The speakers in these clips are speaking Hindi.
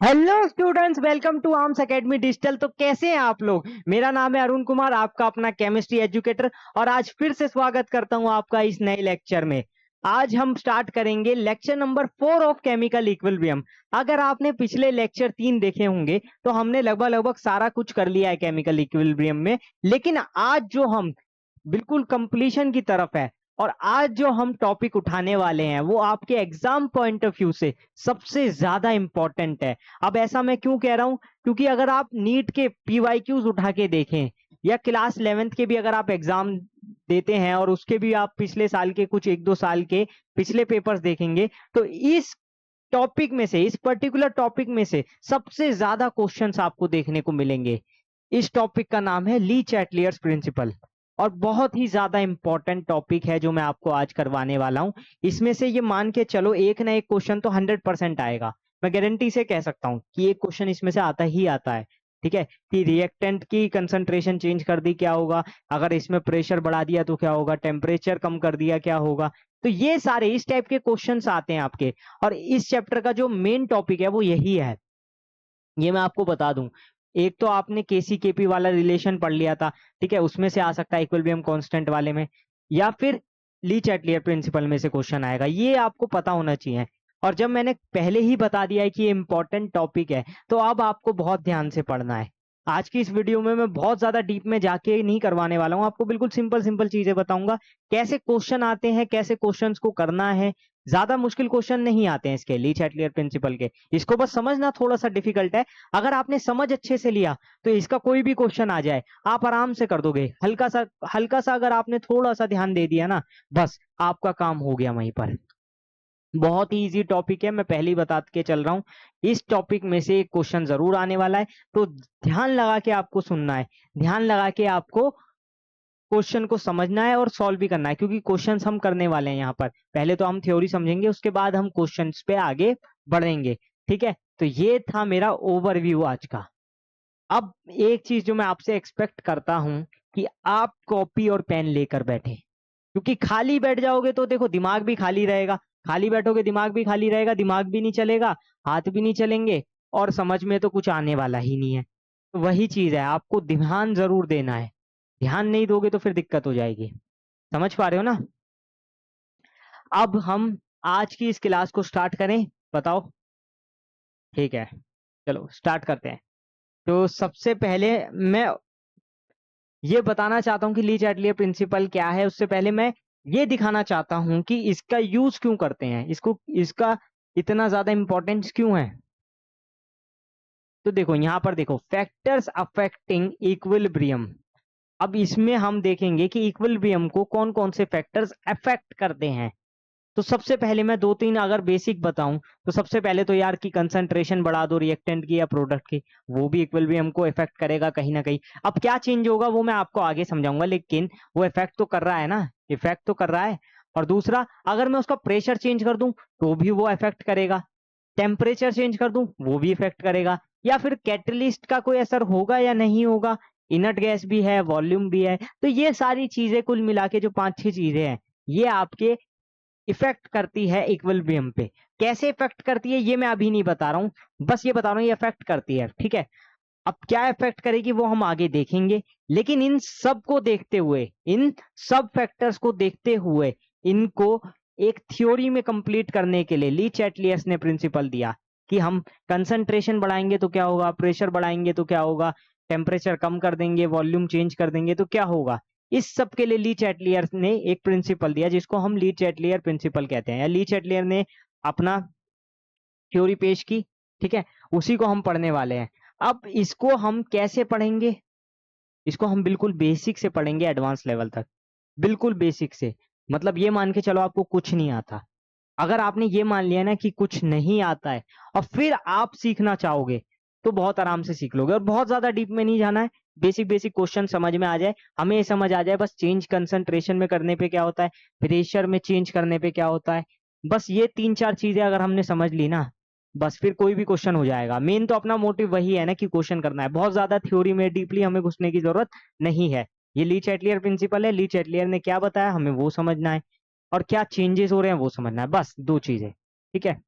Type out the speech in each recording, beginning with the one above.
Hello students, welcome to Arms Academy Digital. तो कैसे हैं आप लोग? मेरा नाम है अरुण कुमार, आपका अपना केमिस्ट्री एजुकेटर, और आज फिर से स्वागत करता हूं आपका इस नए लेक्चर में। आज हम स्टार्ट करेंगे lecture number 4 of chemical equilibrium. अगर आपने पिछले लेक्चर 3 देखे होंगे तो हमने लगभग लगभग सारा कुछ कर लिया है केमिकल इक्विलिब्रियम में, लेकिन आज जो हम बिल्कुल कंप्लीशन की तरफ है, और आज जो हम टॉपिक उठाने वाले हैं वो आपके एग्जाम पॉइंट ऑफ व्यू से सबसे ज्यादा इंपॉर्टेंट है। अब ऐसा मैं क्यों कह रहा हूं? क्योंकि अगर आप नीट के पीवाईक्यूज उठा के देखें या क्लास 11th के भी अगर आप एग्जाम देते हैं और उसके भी आप पिछले साल के कुछ 1-2 साल के पिछले पेपर्स देखेंगे, तो इस टॉपिक में से, इस पर्टिकुलर टॉपिक में से सबसे ज्यादा क्वेश्चंस आपको देखने को मिलेंगे। इस टॉपिक का नाम है ली चैटलियर्स प्रिंसिपल, और बहुत ही ज्यादा इंपॉर्टेंट टॉपिक है जो मैं आपको आज करवाने वाला हूं। इसमें से ये मान के चलो एक ना एक क्वेश्चन तो 100% आएगा। मैं गारंटी से कह सकता हूं कि एक क्वेश्चन इसमें से आता ही आता है। ठीक है, कि रिएक्टेंट की कंसंट्रेशन चेंज कर दी क्या होगा, अगर इसमें प्रेशर बढ़ा दिया तो क्या होगा, टेम्परेचर कम कर दिया क्या होगा। तो ये सारे इस टाइप के क्वेश्चंस आते हैं आपके, और इस चैप्टर का जो मेन टॉपिक है वो यही है। ये मैं आपको बता दूं, एक तो आपने केसी केपी वाला रिलेशन पढ़ लिया था, ठीक है, उसमें से आ सकता है इक्विलिब्रियम कांस्टेंट वाले में, या फिर ली चैटलियर प्रिंसिपल में से क्वेश्चन आएगा, ये आपको पता होना चाहिए। और जब मैंने पहले ही बता दिया है कि ये इंपॉर्टेंट टॉपिक है, तो अब आपको बहुत ध्यान से पढ़ना है। आज की इस वीडियो में मैं बहुत ज्यादा डीप में जाके नहीं करवाने वाला हूं, आपको बिल्कुल सिंपल सिंपल चीजें बताऊंगा, कैसे क्वेश्चन आते हैं, कैसे क्वेश्चंस को करना है। ज्यादा मुश्किल क्वेश्चन नहीं आते हैं इसके ली चैटलियर प्रिंसिपल के, इसको बस समझना थोड़ा सा डिफिकल्ट है। अगर आपने समझ अच्छे से लिया तो इसका कोई भी क्वेश्चन आ जाए आप आराम से कर दोगे। हल्का सा अगर आपने थोड़ा सा ध्यान दे दिया ना, बस आपका काम हो गया वहीं पर। बहुत ही इजी टॉपिक है, मैं पहले ही बता के चल रहा हूँ। इस टॉपिक में से एक क्वेश्चन जरूर आने वाला है, तो ध्यान लगा के आपको सुनना है, ध्यान लगा के आपको क्वेश्चन को समझना है और सॉल्व भी करना है, क्योंकि क्वेश्चंस हम करने वाले हैं यहाँ पर। पहले तो हम थ्योरी समझेंगे, उसके बाद हम क्वेश्चंस पे आगे बढ़ेंगे। ठीक है, तो ये था मेरा ओवरव्यू आज का। अब एक चीज जो मैं आपसे एक्सपेक्ट करता हूं कि आप कॉपी और पेन लेकर बैठे, क्योंकि खाली बैठ जाओगे तो देखो दिमाग भी खाली रहेगा, खाली बैठोगे दिमाग भी खाली रहेगा, दिमाग भी नहीं चलेगा, हाथ भी नहीं चलेंगे, और समझ में तो कुछ आने वाला ही नहीं है। तो वही चीज है, आपको ध्यान जरूर देना है, ध्यान नहीं दोगे तो फिर दिक्कत हो जाएगी। समझ पा रहे हो ना? अब हम आज की इस क्लास को स्टार्ट करें, बताओ? ठीक है, चलो स्टार्ट करते हैं। तो सबसे पहले मैं ये बताना चाहता हूं कि ली चैटलियर प्रिंसिपल क्या है, उससे पहले मैं ये दिखाना चाहता हूं कि इसका यूज क्यों करते हैं, इसको, इसका इतना ज्यादा इंपॉर्टेंस क्यों है। तो देखो यहां पर देखो, फैक्टर्स अफेक्टिंग इक्विलिब्रियम। अब इसमें हम देखेंगे कि इक्विलिब्रियम को कौन कौन से फैक्टर्स अफेक्ट करते हैं। तो सबसे पहले मैं 2-3 अगर बेसिक बताऊं, तो सबसे पहले तो यार की कंसंट्रेशन बढ़ा दो रिएक्टेंट की या प्रोडक्ट की, वो भी इक्विलिब्रियम को इफेक्ट करेगा कहीं ना कहीं। अब क्या चेंज होगा वो मैं आपको आगे समझाऊंगा, लेकिन वो इफेक्ट तो कर रहा है ना, इफेक्ट तो कर रहा है। और दूसरा, अगर मैं उसका प्रेशर चेंज कर दूं तो भी वो इफेक्ट करेगा, टेम्परेचर चेंज कर दूं वो भी इफेक्ट करेगा, या फिर कैटलिस्ट का कोई असर होगा या नहीं होगा, इनर्ट गैस भी है, वॉल्यूम भी है। तो ये सारी चीजें कुल मिला के जो 5-6 चीजें हैं, ये आपके इफेक्ट करती है इक्विलिब्रियम पे। कैसे इफेक्ट करती है ये मैं अभी नहीं बता रहा हूं, बस ये बता रहा हूं ये इफेक्ट करती है। ठीक है, अब क्या इफेक्ट करेगी वो हम आगे देखेंगे, लेकिन इन सब को देखते हुए, इन सब फैक्टर्स को देखते हुए, इनको एक थ्योरी में कंप्लीट करने के लिए ली चैटलियर्स ने प्रिंसिपल दिया कि हम कंसंट्रेशन बढ़ाएंगे तो क्या होगा, प्रेशर बढ़ाएंगे तो क्या होगा, टेम्परेचर कम कर देंगे, वॉल्यूम चेंज कर देंगे तो क्या होगा। इस सब के लिए ली चैटलियर ने एक प्रिंसिपल दिया जिसको हम ली चैटलियर प्रिंसिपल कहते हैं, या ली चैटलियर ने अपना थ्योरी पेश की। ठीक है, उसी को हम पढ़ने वाले हैं। अब इसको हम कैसे पढ़ेंगे? इसको हम बिल्कुल बेसिक से पढ़ेंगे एडवांस लेवल तक, बिल्कुल बेसिक से। मतलब ये मान के चलो आपको कुछ नहीं आता। अगर आपने ये मान लिया ना कि कुछ नहीं आता है और फिर आप सीखना चाहोगे, तो बहुत आराम से सीख लोगे, और बहुत ज्यादा डीप में नहीं जाना है। बेसिक बेसिक क्वेश्चन समझ में आ जाए, हमें समझ आ जाए बस चेंज कंसंट्रेशन में करने पे क्या होता है, प्रेशर में चेंज करने पे क्या होता है, बस ये 3-4 चीजें अगर हमने समझ ली ना, बस फिर कोई भी क्वेश्चन हो जाएगा। मेन तो अपना मोटिव वही है ना कि क्वेश्चन करना है, बहुत ज्यादा थ्योरी में डीपली हमें घुसने की जरूरत नहीं है। ये ली चैटलियर प्रिंसिपल है, ली चैटलियर ने क्या बताया हमें वो समझना है, और क्या चेंजेस हो रहे हैं वो समझना है, बस 2 चीजें। ठीक है,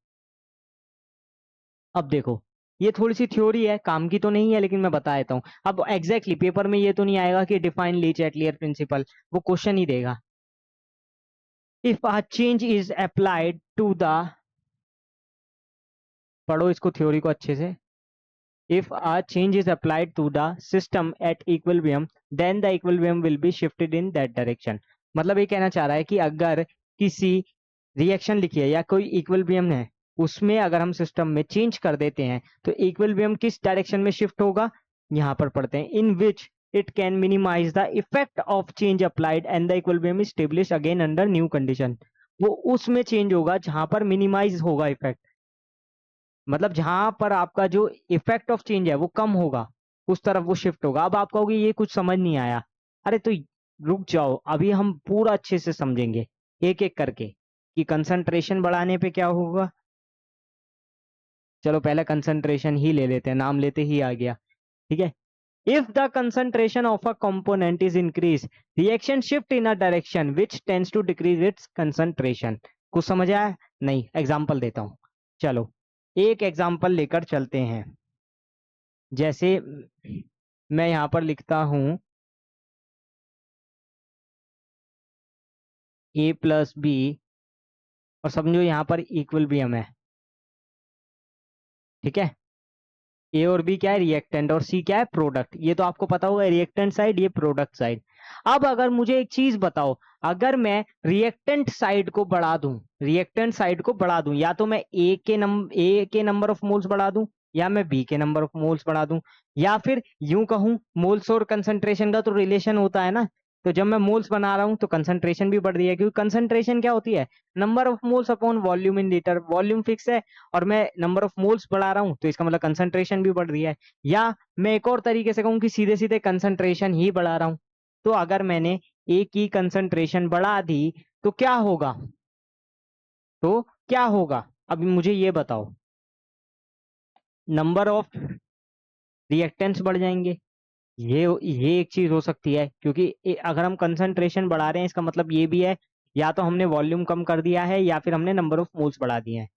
अब देखो, ये थोड़ी सी थ्योरी है, काम की तो नहीं है, लेकिन मैं बता देता हूँ। अब एग्जैक्टली पेपर में ये तो नहीं आएगा कि डिफाइन ली चैटलियर प्रिंसिपल, वो क्वेश्चन ही देगा। If a change is applied to the, पढ़ो इसको थ्योरी को अच्छे से। If a change is applied to the system at equilibrium, then the equilibrium will be shifted in that direction. मतलब ये कहना चाह रहा है कि अगर किसी रिएक्शन लिखी है या कोई इक्विलिब्रियम है, उसमें अगर हम सिस्टम में चेंज कर देते हैं तो इक्विलिब्रियम किस डायरेक्शन में शिफ्ट होगा, यहाँ पर पढ़ते हैं। In which it can minimize the effect of change applied and the equilibrium is establish again under new condition. वो उसमें चेंज होगा जहां पर मिनिमाइज होगा इफेक्ट, मतलब जहां पर आपका जो इफेक्ट ऑफ चेंज है वो कम होगा, उस तरफ वो शिफ्ट होगा। अब आप कहोगे ये कुछ समझ नहीं आया, अरे तो रुक जाओ, अभी हम पूरा अच्छे से समझेंगे एक एक करके कि कंसंट्रेशन बढ़ाने पे क्या होगा। चलो पहले कंसंट्रेशन ही ले लेते हैं, नाम लेते ही आ गया, ठीक है। If the concentration of a component is increase, reaction shift in a direction which tends to decrease its concentration. कुछ समझ आया? नहीं, एग्जांपल देता हूं, चलो एक एग्जांपल लेकर चलते हैं। जैसे मैं यहां पर लिखता हूं a प्लस बी, और समझो यहां पर इक्विलिब्रियम है, ठीक है। ए और बी क्या है, रिएक्टेंट, और सी क्या है, प्रोडक्ट। ये तो आपको पता होगा, रिएक्टेंट साइड, ये प्रोडक्ट साइड। अब अगर मुझे एक चीज बताओ, अगर मैं रिएक्टेंट साइड को बढ़ा दूं, रिएक्टेंट साइड को बढ़ा दूं, या तो मैं ए के नंबर ऑफ मोल्स बढ़ा दूं, या मैं बी के नंबर ऑफ मोल्स बढ़ा दूं, या फिर यूं कहूं, मोल्स और कंसंट्रेशन का तो रिलेशन होता है ना, तो जब मैं मोल्स बना रहा हूं तो कंसंट्रेशन भी बढ़ रही है, क्योंकि कंसंट्रेशन क्या होती है, number of moles upon volume in litre. Volume fix है और मैं नंबर ऑफ मोल्स बढ़ा रहा हूं, तो इसका मतलब कंसंट्रेशन भी बढ़ रही है। या मैं एक और तरीके से कहूं कि सीधे सीधे कंसंट्रेशन ही बढ़ा रहा हूं। तो अगर मैंने ए की कंसंट्रेशन बढ़ा दी तो क्या होगा, तो क्या होगा, अभी मुझे ये बताओ, नंबर ऑफ रिएक्टेंट्स बढ़ जाएंगे। ये एक चीज हो सकती है, क्योंकि अगर हम कंसंट्रेशन बढ़ा रहे हैं, इसका मतलब ये भी है या तो हमने वॉल्यूम कम कर दिया है या फिर हमने नंबर ऑफ मोल्स बढ़ा दिए हैं,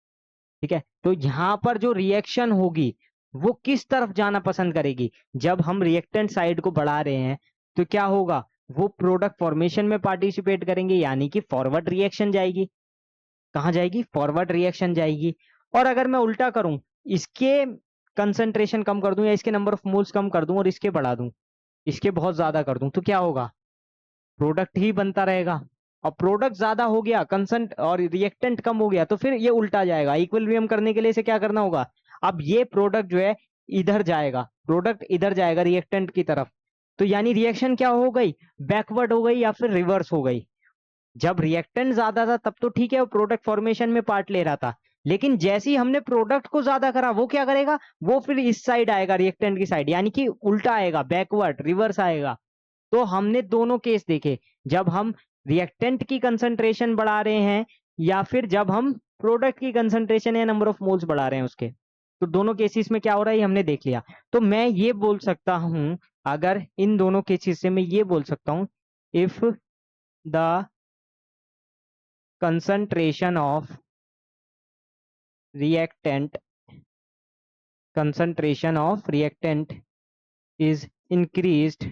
ठीक है। तो यहाँ पर जो रिएक्शन होगी वो किस तरफ जाना पसंद करेगी, जब हम रिएक्टेंट साइड को बढ़ा रहे हैं तो क्या होगा, वो प्रोडक्ट फॉर्मेशन में पार्टिसिपेट करेंगे, यानी कि फॉरवर्ड रिएक्शन जाएगी। कहाँ जाएगी, फॉरवर्ड रिएक्शन जाएगी। और अगर मैं उल्टा करूं, इसके कंसंट्रेशन कम कर दूं या इसके नंबर ऑफ मोल्स कम कर दूं और इसके बढ़ा दूं, इसके बहुत ज्यादा कर दूं, तो क्या होगा, प्रोडक्ट ही बनता रहेगा। और प्रोडक्ट ज्यादा हो गया कंसंट और रिएक्टेंट कम हो गया, तो फिर ये उल्टा जाएगा। इक्विलिब्रियम करने के लिए इसे क्या करना होगा, अब ये प्रोडक्ट जो है इधर जाएगा, प्रोडक्ट इधर जाएगा रिएक्टेंट की तरफ। तो यानी रिएक्शन क्या हो गई, बैकवर्ड हो गई या फिर रिवर्स हो गई। जब रिएक्टेंट ज्यादा था तब तो ठीक है, वो प्रोडक्ट फॉर्मेशन में पार्ट ले रहा था, लेकिन जैसे ही हमने प्रोडक्ट को ज्यादा करा, वो क्या करेगा, वो फिर इस साइड आएगा, रिएक्टेंट की साइड, यानी कि उल्टा आएगा, बैकवर्ड रिवर्स आएगा। तो हमने दोनों केस देखे, जब हम रिएक्टेंट की कंसंट्रेशन बढ़ा रहे हैं या फिर जब हम प्रोडक्ट की कंसंट्रेशन या नंबर ऑफ मोल्स बढ़ा रहे हैं उसके, तो दोनों केसेस में क्या हो रहा है ये हमने देख लिया। तो मैं ये बोल सकता हूं, अगर इन दोनों केसेस से मैं ये बोल सकता हूं, if the concentration of reactant concentration of reactant is increased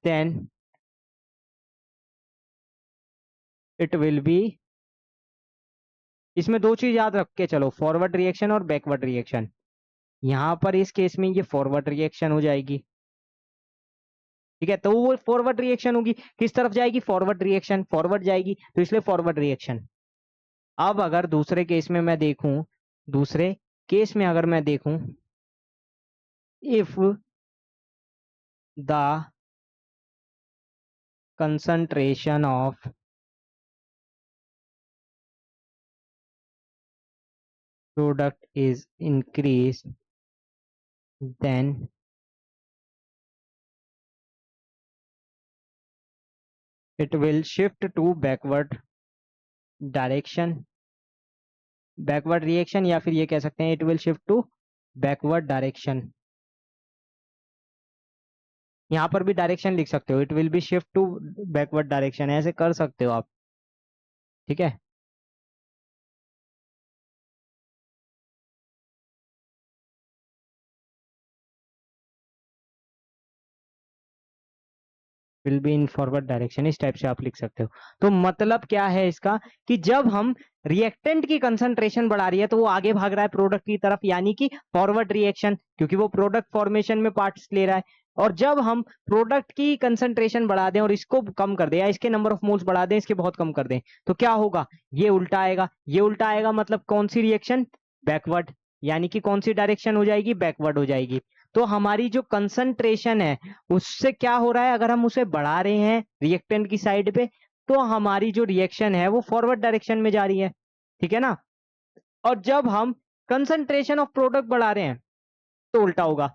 then it will be, इसमें दो चीज याद रख के चलो, फॉरवर्ड रिएक्शन और बैकवर्ड रिएक्शन। यहां पर इस केस में ये फॉरवर्ड रिएक्शन हो जाएगी, ठीक है। तो वो फॉरवर्ड रिएक्शन होगी, किस तरफ जाएगी, फॉरवर्ड रिएक्शन, फॉरवर्ड जाएगी, तो इसलिए फॉरवर्ड रिएक्शन। अब अगर दूसरे केस में मैं देखूं, दूसरे केस में अगर मैं देखूं, if the concentration of product is increased, then it will shift to backward direction, backward reaction, या फिर ये कह सकते हैं it will shift to backward direction। यहाँ पर भी डायरेक्शन लिख सकते हो, it will be shift to backward direction, ऐसे कर सकते हो आप, ठीक है। Will be in forward direction, इस टाइप से आप लिख सकते हो। तो मतलब क्या है इसका कि जब हम रिएक्टेंट की कंसंट्रेशन बढ़ा रही है तो वो आगे भाग रहा है प्रोडक्ट की तरफ, यानी कि फॉरवर्ड रिएक्शन, क्योंकि वो प्रोडक्ट फॉर्मेशन में पार्ट्स ले रहा है। और जब हम प्रोडक्ट की कंसंट्रेशन बढ़ा दें और इसको कम कर दें या इसके नंबर ऑफ मोल्स बढ़ा दें, इसके बहुत कम कर दें, तो क्या होगा, ये उल्टा आएगा। ये उल्टा आएगा मतलब कौन सी रिएक्शन, बैकवर्ड, यानी कि कौन सी डायरेक्शन हो जाएगी, बैकवर्ड हो जाएगी। तो हमारी जो कंसंट्रेशन है उससे क्या हो रहा है, अगर हम उसे बढ़ा रहे हैं रिएक्टेंट की साइड पे, तो हमारी जो रिएक्शन है वो फॉरवर्ड डायरेक्शन में जा रही है, ठीक है ना। और जब हम कंसंट्रेशन ऑफ प्रोडक्ट बढ़ा रहे हैं तो उल्टा होगा।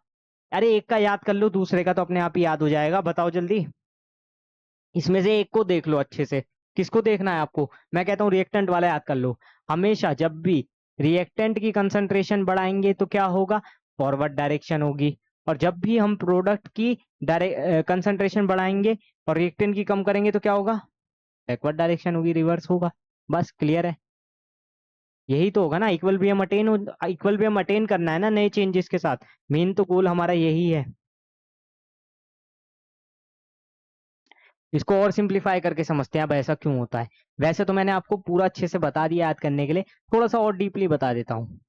अरे एक का याद कर लो, दूसरे का तो अपने आप ही याद हो जाएगा, बताओ जल्दी। इसमें से एक को देख लो अच्छे से, किसको देखना है आपको, मैं कहता हूँ रिएक्टेंट वाला याद कर लो। हमेशा जब भी रिएक्टेंट की कंसंट्रेशन बढ़ाएंगे तो क्या होगा, फॉरवर्ड डायरेक्शन होगी। और जब भी हम प्रोडक्ट की कंसंट्रेशन बढ़ाएंगे और रिएक्टेंट की कम करेंगे तो क्या होगा, बैकवर्ड डायरेक्शन होगी, रिवर्स होगा। बस क्लियर है, यही तो होगा ना, इक्वलिब्रियम अटेन करना है ना नए चेंजेस के साथ, मेन तो गोल हमारा यही है। इसको और सिंप्लीफाई करके समझते हैं अब ऐसा क्यों होता है। वैसे तो मैंने आपको पूरा अच्छे से बता दिया याद करने के लिए, थोड़ा सा और डीपली बता देता हूँ।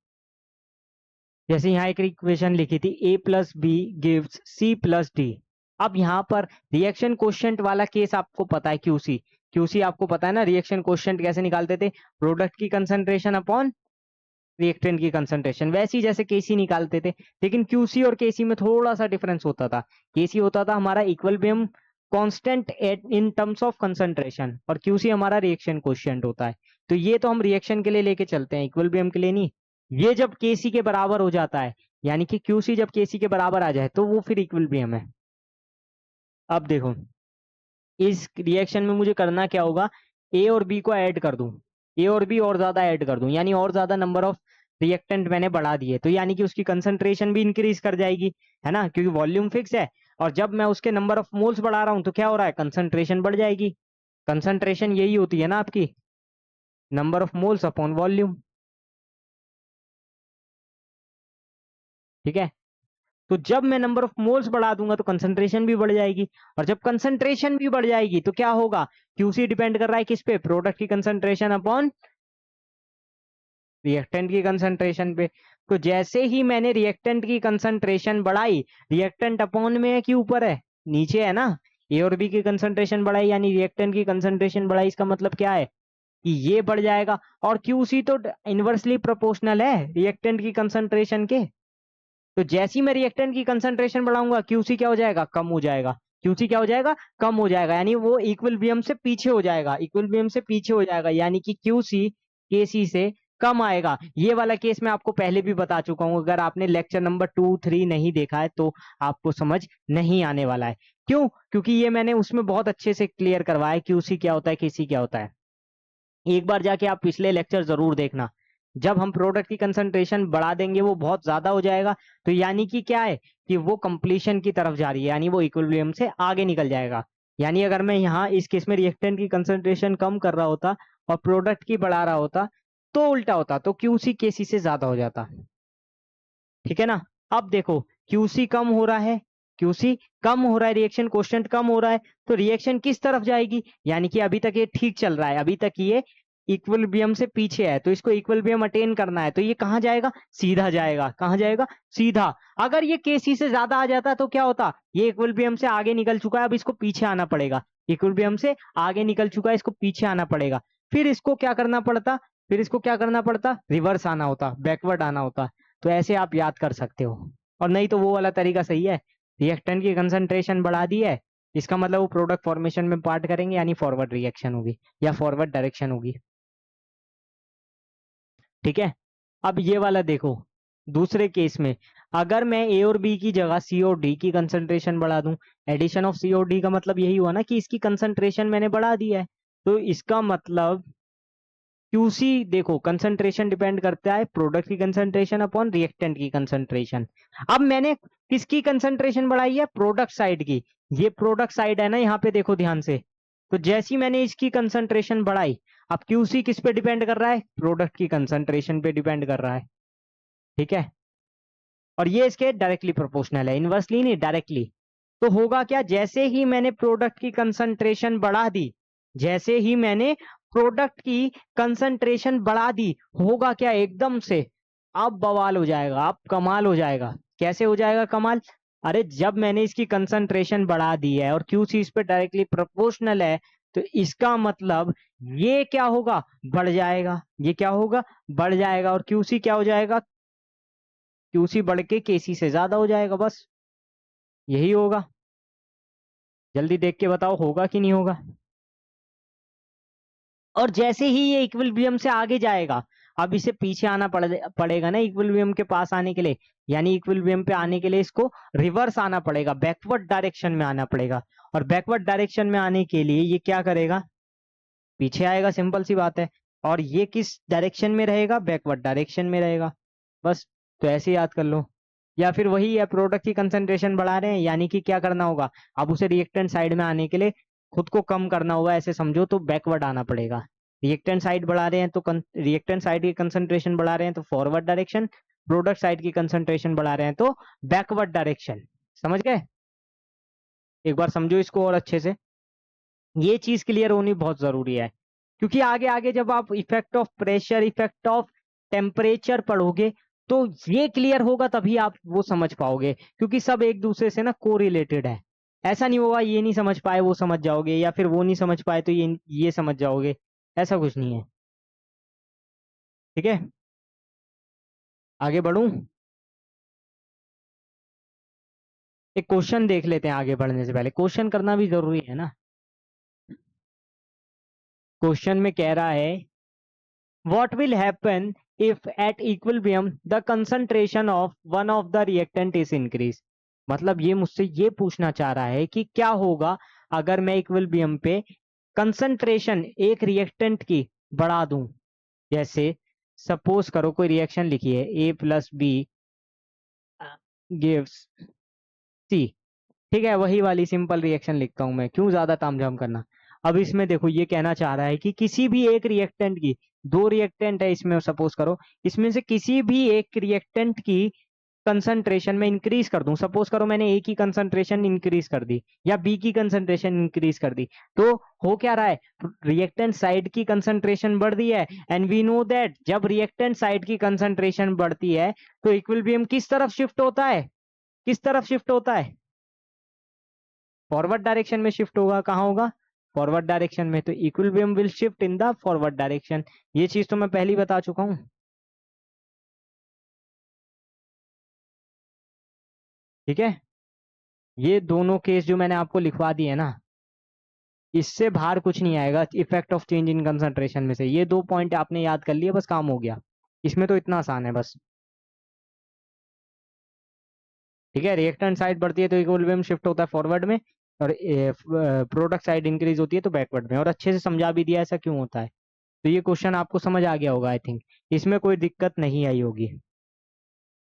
जैसे यहाँ एक इक्वेशन लिखी थी, a plus B gives c plus D. अब यहाँ पर रिएक्शन कोशिएंट वाला केस आपको पता है, क्यूसी। क्यूसी आपको पता है ना, रिएक्शन कोशिएंट कैसे निकालते थे, प्रोडक्ट की कंसंट्रेशन अपॉन रिएक्टेंट की कंसंट्रेशन, वैसे ही जैसे केसी निकालते थे। लेकिन क्यूसी और केसी में थोड़ा सा डिफरेंस होता था। केसी होता था हमारा equilibrium constant in terms of concentration, और क्यूसी हमारा रिएक्शन कोशिएंट होता है। तो ये तो हम रिएक्शन के लिए लेके चलते हैं, इक्विलिब्रियम के लिए नहीं। ये जब केसी के बराबर हो जाता है, यानी कि क्यूसी जब केसी के बराबर आ जाए तो वो फिर इक्विलिब्रियम है। अब देखो इस रिएक्शन में मुझे करना क्या होगा, ए और बी को ऐड कर दूं, ए और बी और ज्यादा ऐड कर दूं, यानी और ज्यादा नंबर ऑफ रिएक्टेंट मैंने बढ़ा दिए, तो यानी कि उसकी कंसंट्रेशन भी इंक्रीज कर जाएगी, है ना, क्योंकि वॉल्यूम फिक्स है। और जब मैं उसके नंबर ऑफ मोल्स बढ़ा रहा हूं तो क्या हो रहा है, कंसंट्रेशन बढ़ जाएगी। कंसंट्रेशन यही होती है ना आपकी, number of moles upon volume, ठीक है। तो जब मैं नंबर ऑफ मोल्स बढ़ा दूंगा तो कंसंट्रेशन भी बढ़ जाएगी, और जब कंसंट्रेशन भी बढ़ जाएगी तो क्या होगा, क्यूसी डिपेंड कर रहा है किस पे, प्रोडक्ट की कंसंट्रेशन अपॉन रिएक्टेंट की कंसंट्रेशन पे। तो जैसे ही मैंने रिएक्टेंट की कंसंट्रेशन बढ़ाई, रिएक्टेंट अपॉन में है कि ऊपर है, नीचे है ना, ए और बी की कंसंट्रेशन बढ़ाई यानी रिएक्टेंट की कंसंट्रेशन बढ़ाई, इसका मतलब क्या है कि ये बढ़ जाएगा। और क्यूसी तो इनवर्सली प्रोपोर्शनल है रिएक्टेंट की कंसंट्रेशन के। तो जैसे ही मैं रिएक्टेंट की कंसंट्रेशन बढ़ाऊंगा क्यूसी क्या हो जाएगा, कम हो जाएगा। क्यूसी क्या हो जाएगा, कम हो जाएगा, यानी वो इक्विलिब्रियम से पीछे हो जाएगा, इक्विलिब्रियम से पीछे हो जाएगा, यानी कि क्यूसी केसी से कम आएगा। ये वाला केस मैं आपको पहले भी बता चुका हूं, अगर आपने लेक्चर नंबर 2, 3 नहीं देखा है तो आपको समझ नहीं आने वाला है। क्यों, क्योंकि ये मैंने उसमें बहुत अच्छे से क्लियर करवाया है क्यूसी क्या होता है, केसी क्या होता है। एक बार जाके आप पिछले लेक्चर जरूर देखना। जब हम प्रोडक्ट की कंसंट्रेशन बढ़ा देंगे वो बहुत ज्यादा हो जाएगा, तो यानी कि क्या है कि वो कंप्लीशन की तरफ जा रही है, यानी वो इक्विलिब्रियम से आगे निकल जाएगा। यानी अगर मैं यहाँ इस केस में रिएक्टेंट की कंसंट्रेशन कम कर रहा होता और प्रोडक्ट की बढ़ा रहा होता तो उल्टा होता, तो क्यूसी केसी से ज्यादा हो जाता, ठीक है ना। अब देखो क्यूसी कम हो रहा है, क्यूसी कम हो रहा है, रिएक्शन कोएफिशिएंट कम हो रहा है, तो रिएक्शन किस तरफ जाएगी, यानी कि अभी तक ये ठीक चल रहा है, अभी तक ये इक्विलिब्रियम से पीछे है, तो इसको इक्विलिब्रियम अटेन करना है, तो ये कहाँ जाएगा, सीधा जाएगा, कहाँ जाएगा, सीधा। अगर ये केसी से ज्यादा आ जाता तो क्या होता, ये इक्विलिब्रियम से आगे निकल चुका है, अब इसको पीछे आना पड़ेगा, इक्विलिब्रियम से आगे निकल चुका है, इसको पीछे आना पड़ेगा। फिर इसको क्या करना पड़ता, फिर इसको क्या करना पड़ता, रिवर्स आना होता, बैकवर्ड आना होता। तो ऐसे आप याद कर सकते हो। और नहीं तो वो वाला तरीका सही है, रिएक्टेंट की कंसंट्रेशन बढ़ा दी है, इसका मतलब वो प्रोडक्ट फॉर्मेशन में पार्ट करेंगे, यानी फॉरवर्ड रिएक्शन होगी या फॉरवर्ड डायरेक्शन होगी, ठीक है। अब ये वाला देखो, दूसरे केस में अगर मैं ए और बी की जगह सी और डी की कंसंट्रेशन बढ़ा दूं, एडिशन ऑफ सी और डी का मतलब यही हुआ ना कि इसकी कंसंट्रेशन मैंने बढ़ा दी है, तो इसका मतलब क्यूसी देखो कंसंट्रेशन डिपेंड करता है प्रोडक्ट की कंसंट्रेशन अपॉन रिएक्टेंट की कंसंट्रेशन। अब मैंने किसकी कंसंट्रेशन बढ़ाई है, प्रोडक्ट साइड की, ये प्रोडक्ट साइड है ना, यहाँ पे देखो ध्यान से। तो जैसी मैंने इसकी कंसंट्रेशन बढ़ाई, अब क्यूसी किस पे डिपेंड कर रहा है, प्रोडक्ट की कंसंट्रेशन पे डिपेंड कर रहा है, ठीक है। और ये इसके डायरेक्टली प्रोपोर्शनल है, इनवर्सली नहीं, डायरेक्टली। तो होगा क्या, जैसे ही मैंने प्रोडक्ट की कंसंट्रेशन बढ़ा दी, जैसे ही मैंने प्रोडक्ट की कंसंट्रेशन बढ़ा दी, होगा क्या एकदम से, अब बवाल हो जाएगा, अब कमाल हो जाएगा। कैसे हो जाएगा कमाल? अरे जब मैंने इसकी कंसंट्रेशन बढ़ा दी है और क्यूसी इस पे डायरेक्टली प्रोपोर्शनल है, तो इसका मतलब ये क्या होगा, बढ़ जाएगा। ये क्या होगा, बढ़ जाएगा। और क्यूसी क्या हो जाएगा, क्यूसी बढ़ के केसी से ज्यादा हो जाएगा। बस यही होगा। जल्दी देख के बताओ होगा कि नहीं होगा। और जैसे ही ये इक्विलिब्रियम से आगे जाएगा, अब इसे पीछे आना पड़ेगा ना इक्विलिब्रियम के पास आने के लिए, यानी इक्विलिब्रियम पे आने के लिए इसको रिवर्स आना पड़ेगा, बैकवर्ड डायरेक्शन में आना पड़ेगा। और बैकवर्ड डायरेक्शन में आने के लिए ये क्या करेगा, पीछे आएगा, सिंपल सी बात है। और ये किस डायरेक्शन में रहेगा, बैकवर्ड डायरेक्शन में रहेगा। बस, तो ऐसे याद कर लो। या फिर वही है, प्रोडक्ट की कंसंट्रेशन बढ़ा रहे हैं, यानी कि क्या करना होगा, अब उसे रिएक्टेंट साइड में आने के लिए खुद को कम करना होगा, ऐसे समझो, तो बैकवर्ड आना पड़ेगा। रिएक्टेंट साइड बढ़ा रहे हैं तो रिएक्टेंट साइड की कंसंट्रेशन बढ़ा रहे हैं तो फॉरवर्ड डायरेक्शन, प्रोडक्ट साइड की कंसंट्रेशन बढ़ा रहे हैं तो बैकवर्ड डायरेक्शन। समझ गए? एक बार समझो इसको और अच्छे से, ये चीज क्लियर होनी बहुत जरूरी है। क्योंकि आगे आगे जब आप effect of pressure, effect of temperature पढ़ोगे, तो ये क्लियर होगा, तभी आप वो समझ पाओगे। क्योंकि सब एक दूसरे से ना कोरिलेटेड है। ऐसा नहीं होगा ये नहीं समझ पाए वो समझ जाओगे, या फिर वो नहीं समझ पाए तो ये समझ जाओगे। ऐसा कुछ नहीं है। ठीक है, आगे बढ़ूं। एक क्वेश्चन देख लेते हैं आगे बढ़ने से पहले, क्वेश्चन करना भी जरूरी है ना। क्वेश्चन में कह रहा है, what will happen if at equilibrium the concentration of one of the reactant is increased? मतलब ये मुझसे ये पूछना चाह रहा है कि क्या होगा अगर मैं इक्विलिब्रियम पे कंसंट्रेशन एक रिएक्टेंट की बढ़ा दूं। जैसे सपोज करो कोई रिएक्शन लिखी है, A plus B gives C. ठीक है, वही वाली सिंपल रिएक्शन लिखता हूं मैं, क्यों ज्यादा तामझाम करना। अब इसमें देखो ये कहना चाह रहा है कि किसी भी एक रिएक्टेंट की, दो रिएक्टेंट है इसमें सपोज करो, इसमें से किसी भी एक रिएक्टेंट की कंसंट्रेशन में इंक्रीज कर दूं। सपोज करो मैंने ए की कंसंट्रेशन इंक्रीज कर दी या बी की कंसंट्रेशन इंक्रीज कर दी, तो हो क्या रहा है, रिएक्टेंट साइड की कंसंट्रेशन बढ़ रही है। एंड वी नो दैट जब रिएक्टेंट साइड की कंसंट्रेशन बढ़ती है तो इक्विलिब्रियम किस तरफ शिफ्ट होता है, किस तरफ शिफ्ट होता है, फॉरवर्ड डायरेक्शन में शिफ्ट होगा। कहाँ होगा, फॉरवर्ड डायरेक्शन में। तो equilibrium will shift in the forward direction. ये चीज तो मैं पहले ही बता चुका हूं। ठीक है, ये दोनों केस जो मैंने आपको लिखवा दिए ना, इससे बाहर कुछ नहीं आएगा effect of change in concentration में से। ये दो पॉइंट आपने याद कर लिए, बस काम हो गया। इसमें तो इतना आसान है बस। ठीक है, रिएक्टेंट साइड बढ़ती है तो इक्विलिब्रियम शिफ्ट होता है फॉरवर्ड में, और प्रोडक्ट साइड इंक्रीज होती है तो बैकवर्ड में। और अच्छे से समझा भी दिया ऐसा क्यों होता है। तो ये क्वेश्चन आपको समझ आ गया होगा आई थिंक, इसमें कोई दिक्कत नहीं आई होगी।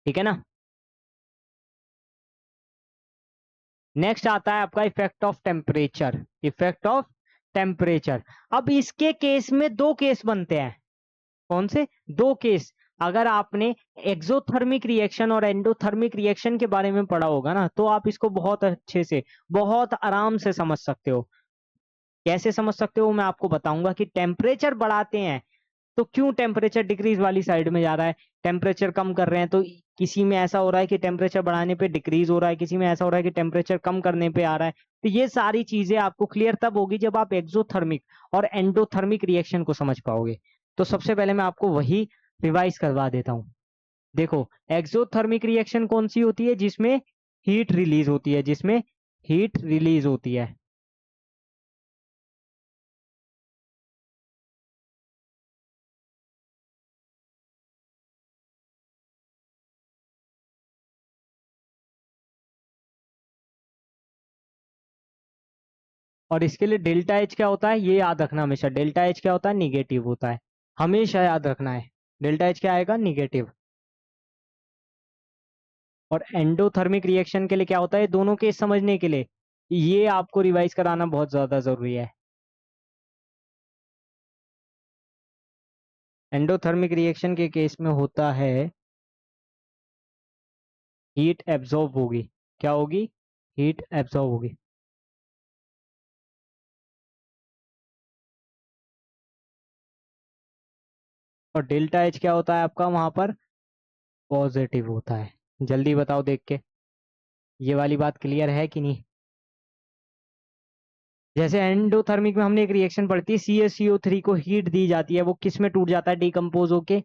ठीक है ना। नेक्स्ट आता है आपका effect of temperature. Effect of temperature, अब इसके केस में दो केस बनते हैं। कौन से दो केस? अगर आपने एक्सोथर्मिक रिएक्शन और एंडोथर्मिक रिएक्शन के बारे में पढ़ा होगा ना, तो आप इसको बहुत अच्छे से, बहुत आराम से समझ सकते हो। कैसे समझ सकते हो मैं आपको बताऊंगा कि टेम्परेचर बढ़ाते हैं तो क्यों टेम्परेचर डिक्रीज वाली साइड में जा रहा है, टेम्परेचर कम कर रहे हैं तो किसी में ऐसा हो रहा है कि टेम्परेचर बढ़ाने पे डिक्रीज हो रहा है, किसी में ऐसा हो रहा है कि टेम्परेचर कम करने पे आ रहा है। तो ये सारी चीजें आपको क्लियर तब होगी जब आप एक्सोथर्मिक और एंडोथर्मिक रिएक्शन को समझ पाओगे। तो सबसे पहले मैं आपको वही रिवाइज करवा देता हूँ। देखो, एक्सोथर्मिक रिएक्शन कौन सी होती है, जिसमें हीट रिलीज होती है, जिसमें हीट रिलीज होती है। और इसके लिए डेल्टा एच क्या होता है, ये याद रखना हमेशा। डेल्टा एच क्या होता है, निगेटिव होता है। हमेशा याद रखना है, डेल्टा एच क्या आएगा, निगेटिव। और एंडोथर्मिक रिएक्शन के लिए क्या होता है, दोनों केस समझने के लिए ये आपको रिवाइज कराना बहुत ज्यादा जरूरी है। एंडोथर्मिक रिएक्शन के केस में होता है हीट एब्जॉर्ब होगी। क्या होगी, हीट एब्जॉर्ब होगी। और डेल्टा एच क्या होता है आपका वहां पर? पॉजिटिव होता है। जल्दी बताओ देख के, ये वाली बात क्लियर है कि नहीं? जैसे एंडोथर्मिक में हमने एक रिएक्शन पढ़ी थी, CaCO3 को हीट दी जाती है, वो किस में टूट जाता है डिकम्पोज होके?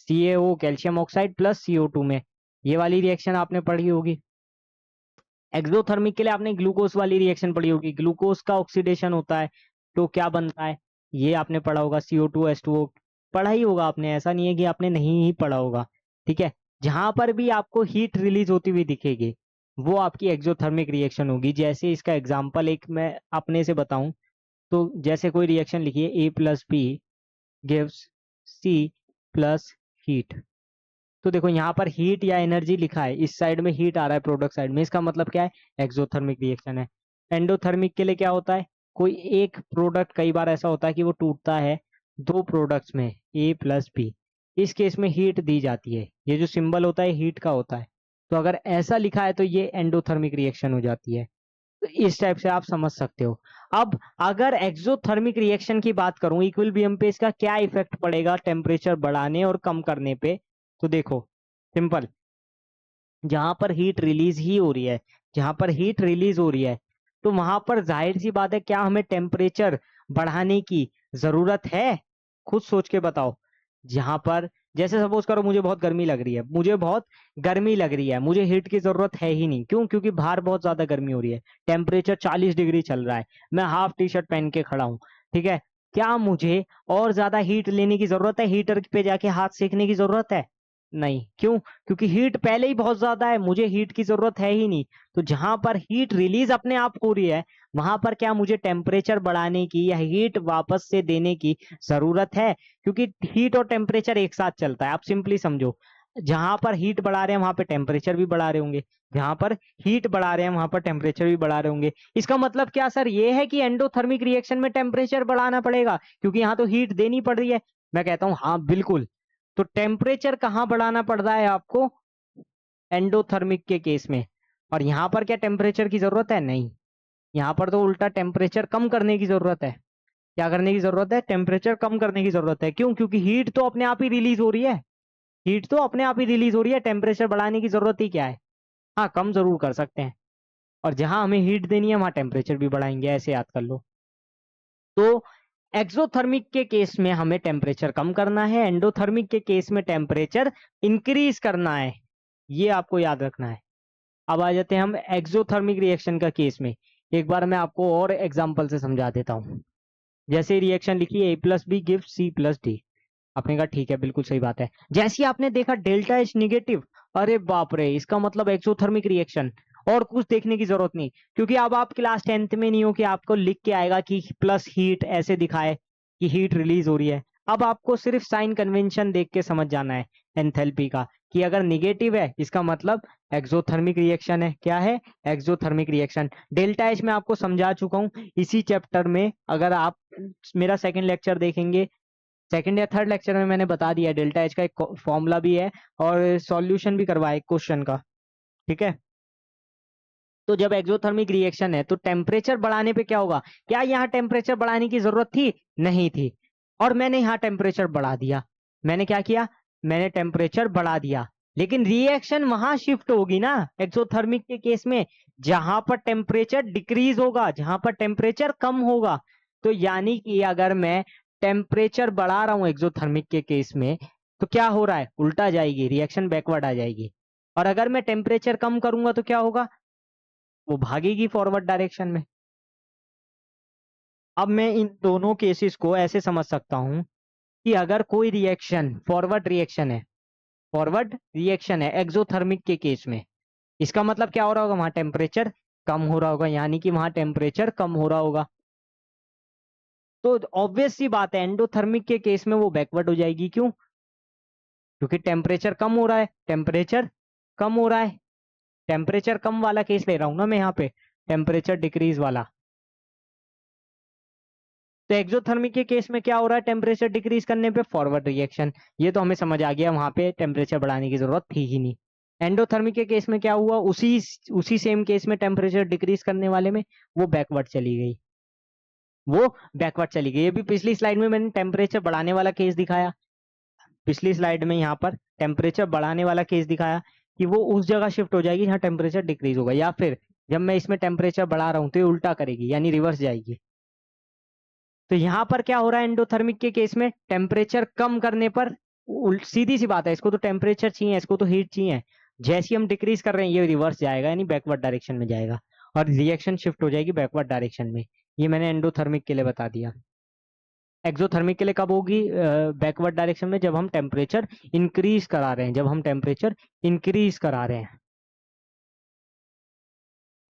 CaO calcium oxide plus CO2 में। ये वाली रिएक्शन आपने पढ़ी होगी। एक्सोथर्मिक के लिए आपने ग्लूकोज वाली रिएक्शन पढ़ी होगी, ग्लूकोज का ऑक्सीडेशन होता है तो क्या बनता है, ये आपने पढ़ा होगा, CO2H2O। पढ़ा ही होगा आपने, ऐसा नहीं है कि आपने नहीं ही पढ़ा होगा। ठीक है, जहां पर भी आपको हीट रिलीज होती हुई दिखेगी वो आपकी एक्सोथर्मिक रिएक्शन होगी। जैसे इसका एग्जांपल एक मैं अपने से बताऊं, तो जैसे कोई रिएक्शन लिखिए, A+B गिव्स C+ हीट। तो देखो यहाँ पर हीट या एनर्जी लिखा है, इस साइड में हीट आ रहा है प्रोडक्ट साइड में, इसका मतलब क्या है? एक्सोथर्मिक रिएक्शन है। एंडोथर्मिक के लिए क्या होता है? कोई एक प्रोडक्ट, कई बार ऐसा होता है कि वो टूटता है दो प्रोडक्ट्स में, A+B। इस केस में हीट दी जाती है, ये जो सिंबल होता है हीट का होता है। तो अगर ऐसा लिखा है तो ये एंडोथर्मिक रिएक्शन हो जाती है। तो इस टाइप से आप समझ सकते हो। अब अगर एक्सोथर्मिक रिएक्शन की बात करूं, इक्विलिब्रियम पे इसका क्या इफेक्ट पड़ेगा टेम्परेचर बढ़ाने और कम करने पे? तो देखो, सिंपल, जहां पर हीट रिलीज ही हो रही है, जहां पर हीट रिलीज हो रही है, तो वहां पर जाहिर सी बात है, क्या हमें टेम्परेचर बढ़ाने की जरूरत है? खुद सोच के बताओ। जहां पर, जैसे सपोज करो मुझे बहुत गर्मी लग रही है, मुझे बहुत गर्मी लग रही है, मुझे हीट की जरूरत है ही नहीं। क्यों? क्योंकि बाहर बहुत ज्यादा गर्मी हो रही है, टेम्परेचर 40 डिग्री चल रहा है, मैं हाफ टी शर्ट पहन के खड़ा हूँ। ठीक है, क्या मुझे और ज्यादा हीट लेने की जरूरत है? हीटर पे जाके हाथ सेकने की जरूरत है? नहीं। क्यों? क्योंकि हीट पहले ही बहुत ज्यादा है, मुझे हीट की जरूरत है ही नहीं। तो जहां पर हीट रिलीज अपने आप हो रही है, वहां पर क्या मुझे टेम्परेचर बढ़ाने की या हीट वापस से देने की जरूरत है? क्योंकि हीट और टेम्परेचर एक साथ चलता है, आप सिंपली समझो। जहां पर हीट बढ़ा रहे हैं वहां पर टेम्परेचर भी बढ़ा रहे होंगे, जहां पर हीट बढ़ा रहे हैं वहां पर टेम्परेचर भी बढ़ा रहे होंगे। इसका मतलब क्या सर ये है कि एंडोथर्मिक रिएक्शन में टेम्परेचर बढ़ाना पड़ेगा क्योंकि यहाँ तो हीट देनी पड़ रही है? मैं कहता हूँ हाँ बिल्कुल। तो टेम्परेचर कहाँ बढ़ाना पड़ रहा है आपको? एंडोथर्मिक के केस में। और यहां पर क्या टेम्परेचर की जरूरत है? नहीं, यहाँ पर तो उल्टा टेम्परेचर कम करने की जरूरत है। क्या करने की जरूरत है? टेम्परेचर कम करने की जरूरत है। क्यों? क्योंकि हीट तो अपने आप ही रिलीज हो रही है, हीट तो अपने आप ही रिलीज हो रही है, टेम्परेचर बढ़ाने की जरूरत ही क्या है? हाँ, कम जरूर कर सकते हैं, और जहां हमें हीट देनी है वहां टेम्परेचर भी बढ़ाएंगे, ऐसे याद कर लो। तो एक्सोथर्मिक के केस में हमें टेम्परेचर कम करना है, एंडोथर्मिक के केस में टेम्परेचर इंक्रीज करना है, ये आपको याद रखना है। अब आ जाते हैं हम एक्सोथर्मिक रिएक्शन का केस में। एक बार मैं आपको और एग्जांपल से समझा देता हूँ। जैसे रिएक्शन लिखिए, A+B गिव C+D। आपने कहा ठीक है, बिल्कुल सही बात है। जैसे ही आपने देखा डेल्टा एच निगेटिव, अरे बाप रे, इसका मतलब एक्सोथर्मिक रिएक्शन, और कुछ देखने की जरूरत नहीं। क्योंकि अब आप क्लास 10th में नहीं हो कि आपको लिख के आएगा कि प्लस हीट ऐसे दिखाए कि हीट रिलीज हो रही है। अब आपको सिर्फ साइन कन्वेंशन देख के समझ जाना है एंथैल्पी का, कि अगर निगेटिव है इसका मतलब एक्सोथर्मिक रिएक्शन है। क्या है? Exothermic reaction. डेल्टा एच मैं आपको समझा चुका हूँ इसी चैप्टर में, अगर आप मेरा सेकंड लेक्चर देखेंगे, सेकंड या थर्ड लेक्चर में मैंने बता दिया, डेल्टा एच का एक फॉर्मूला भी है और सॉल्यूशन भी करवाया क्वेश्चन का। ठीक है, तो जब एक्सोथर्मिक रिएक्शन है तो टेम्परेचर बढ़ाने पे क्या होगा? क्या यहाँ टेम्परेचर बढ़ाने की जरूरत थी? नहीं थी। और मैंने यहाँ टेम्परेचर बढ़ा दिया। मैंने क्या किया? मैंने टेम्परेचर बढ़ा दिया, लेकिन रिएक्शन वहां शिफ्ट होगी ना एक्सोथर्मिक के केस में, जहां पर टेम्परेचर डिक्रीज होगा, जहां पर टेम्परेचर कम होगा। तो यानी कि अगर मैं टेम्परेचर बढ़ा रहा हूं एक्सोथर्मिक के केस में, तो क्या हो रहा है? उल्टा जाएगी रिएक्शन, बैकवर्ड आ जाएगी। और अगर मैं टेम्परेचर कम करूंगा तो क्या होगा? वो भागेगी फॉरवर्ड डायरेक्शन में। अब मैं इन दोनों केसेस को ऐसे समझ सकता हूं कि अगर कोई रिएक्शन फॉरवर्ड रिएक्शन है एक्सोथर्मिक के केस में, इसका मतलब क्या हो रहा होगा? वहां टेम्परेचर कम हो रहा होगा, यानी कि वहां टेम्परेचर कम हो रहा होगा। तो ऑब्वियस सी बात है एंडोथर्मिक के केस में वो बैकवर्ड हो जाएगी। क्यों? क्योंकि टेम्परेचर कम हो रहा है, टेम्परेचर कम हो रहा है। टेम्परेचर कम वाला केस ले रहा हूं ना मैं यहाँ पे, टेम्परेचर डिक्रीज वाला। तो एक्सोथर्मिक के केस में क्या हो रहा है? टेम्परेचर डिक्रीज करने पे फॉरवर्ड रिएक्शन। ये तो हमें समझ आ गया, वहां पे टेम्परेचर बढ़ाने की जरूरत थी ही नहीं। एंडोथर्मिक के केस में क्या हुआ, उसी सेम केस में टेम्परेचर डिक्रीज करने वाले में वो बैकवर्ड चली गई, वो बैकवर्ड चली गई। ये भी पिछली स्लाइड में मैंने टेम्परेचर बढ़ाने वाला केस दिखाया, पिछली स्लाइड में यहाँ पर टेम्परेचर बढ़ाने वाला केस दिखाया कि वो उस जगह शिफ्ट हो जाएगी जहाँ टेम्परेचर डिक्रीज होगा, या फिर जब मैं इसमें टेम्परेचर बढ़ा रहा हूँ तो ये उल्टा करेगी यानी रिवर्स जाएगी। तो यहाँ पर क्या हो रहा है एंडोथर्मिक के केस में, टेम्परेचर कम करने पर सीधी सी बात है, इसको तो टेम्परेचर चाहिए, इसको तो हीट चाहिए, जैसे ही हम डिक्रीज कर रहे हैं ये रिवर्स जाएगा यानी बैकवर्ड डायरेक्शन में जाएगा और रिएक्शन शिफ्ट हो जाएगी बैकवर्ड डायरेक्शन में। ये मैंने एंडोथर्मिक के लिए बता दिया। एक्सोथर्मिक के लिए कब होगी बैकवर्ड डायरेक्शन में, जब हम टेम्परेचर इंक्रीज करा रहे हैं, जब हम टेम्परेचर इंक्रीज करा रहे हैं।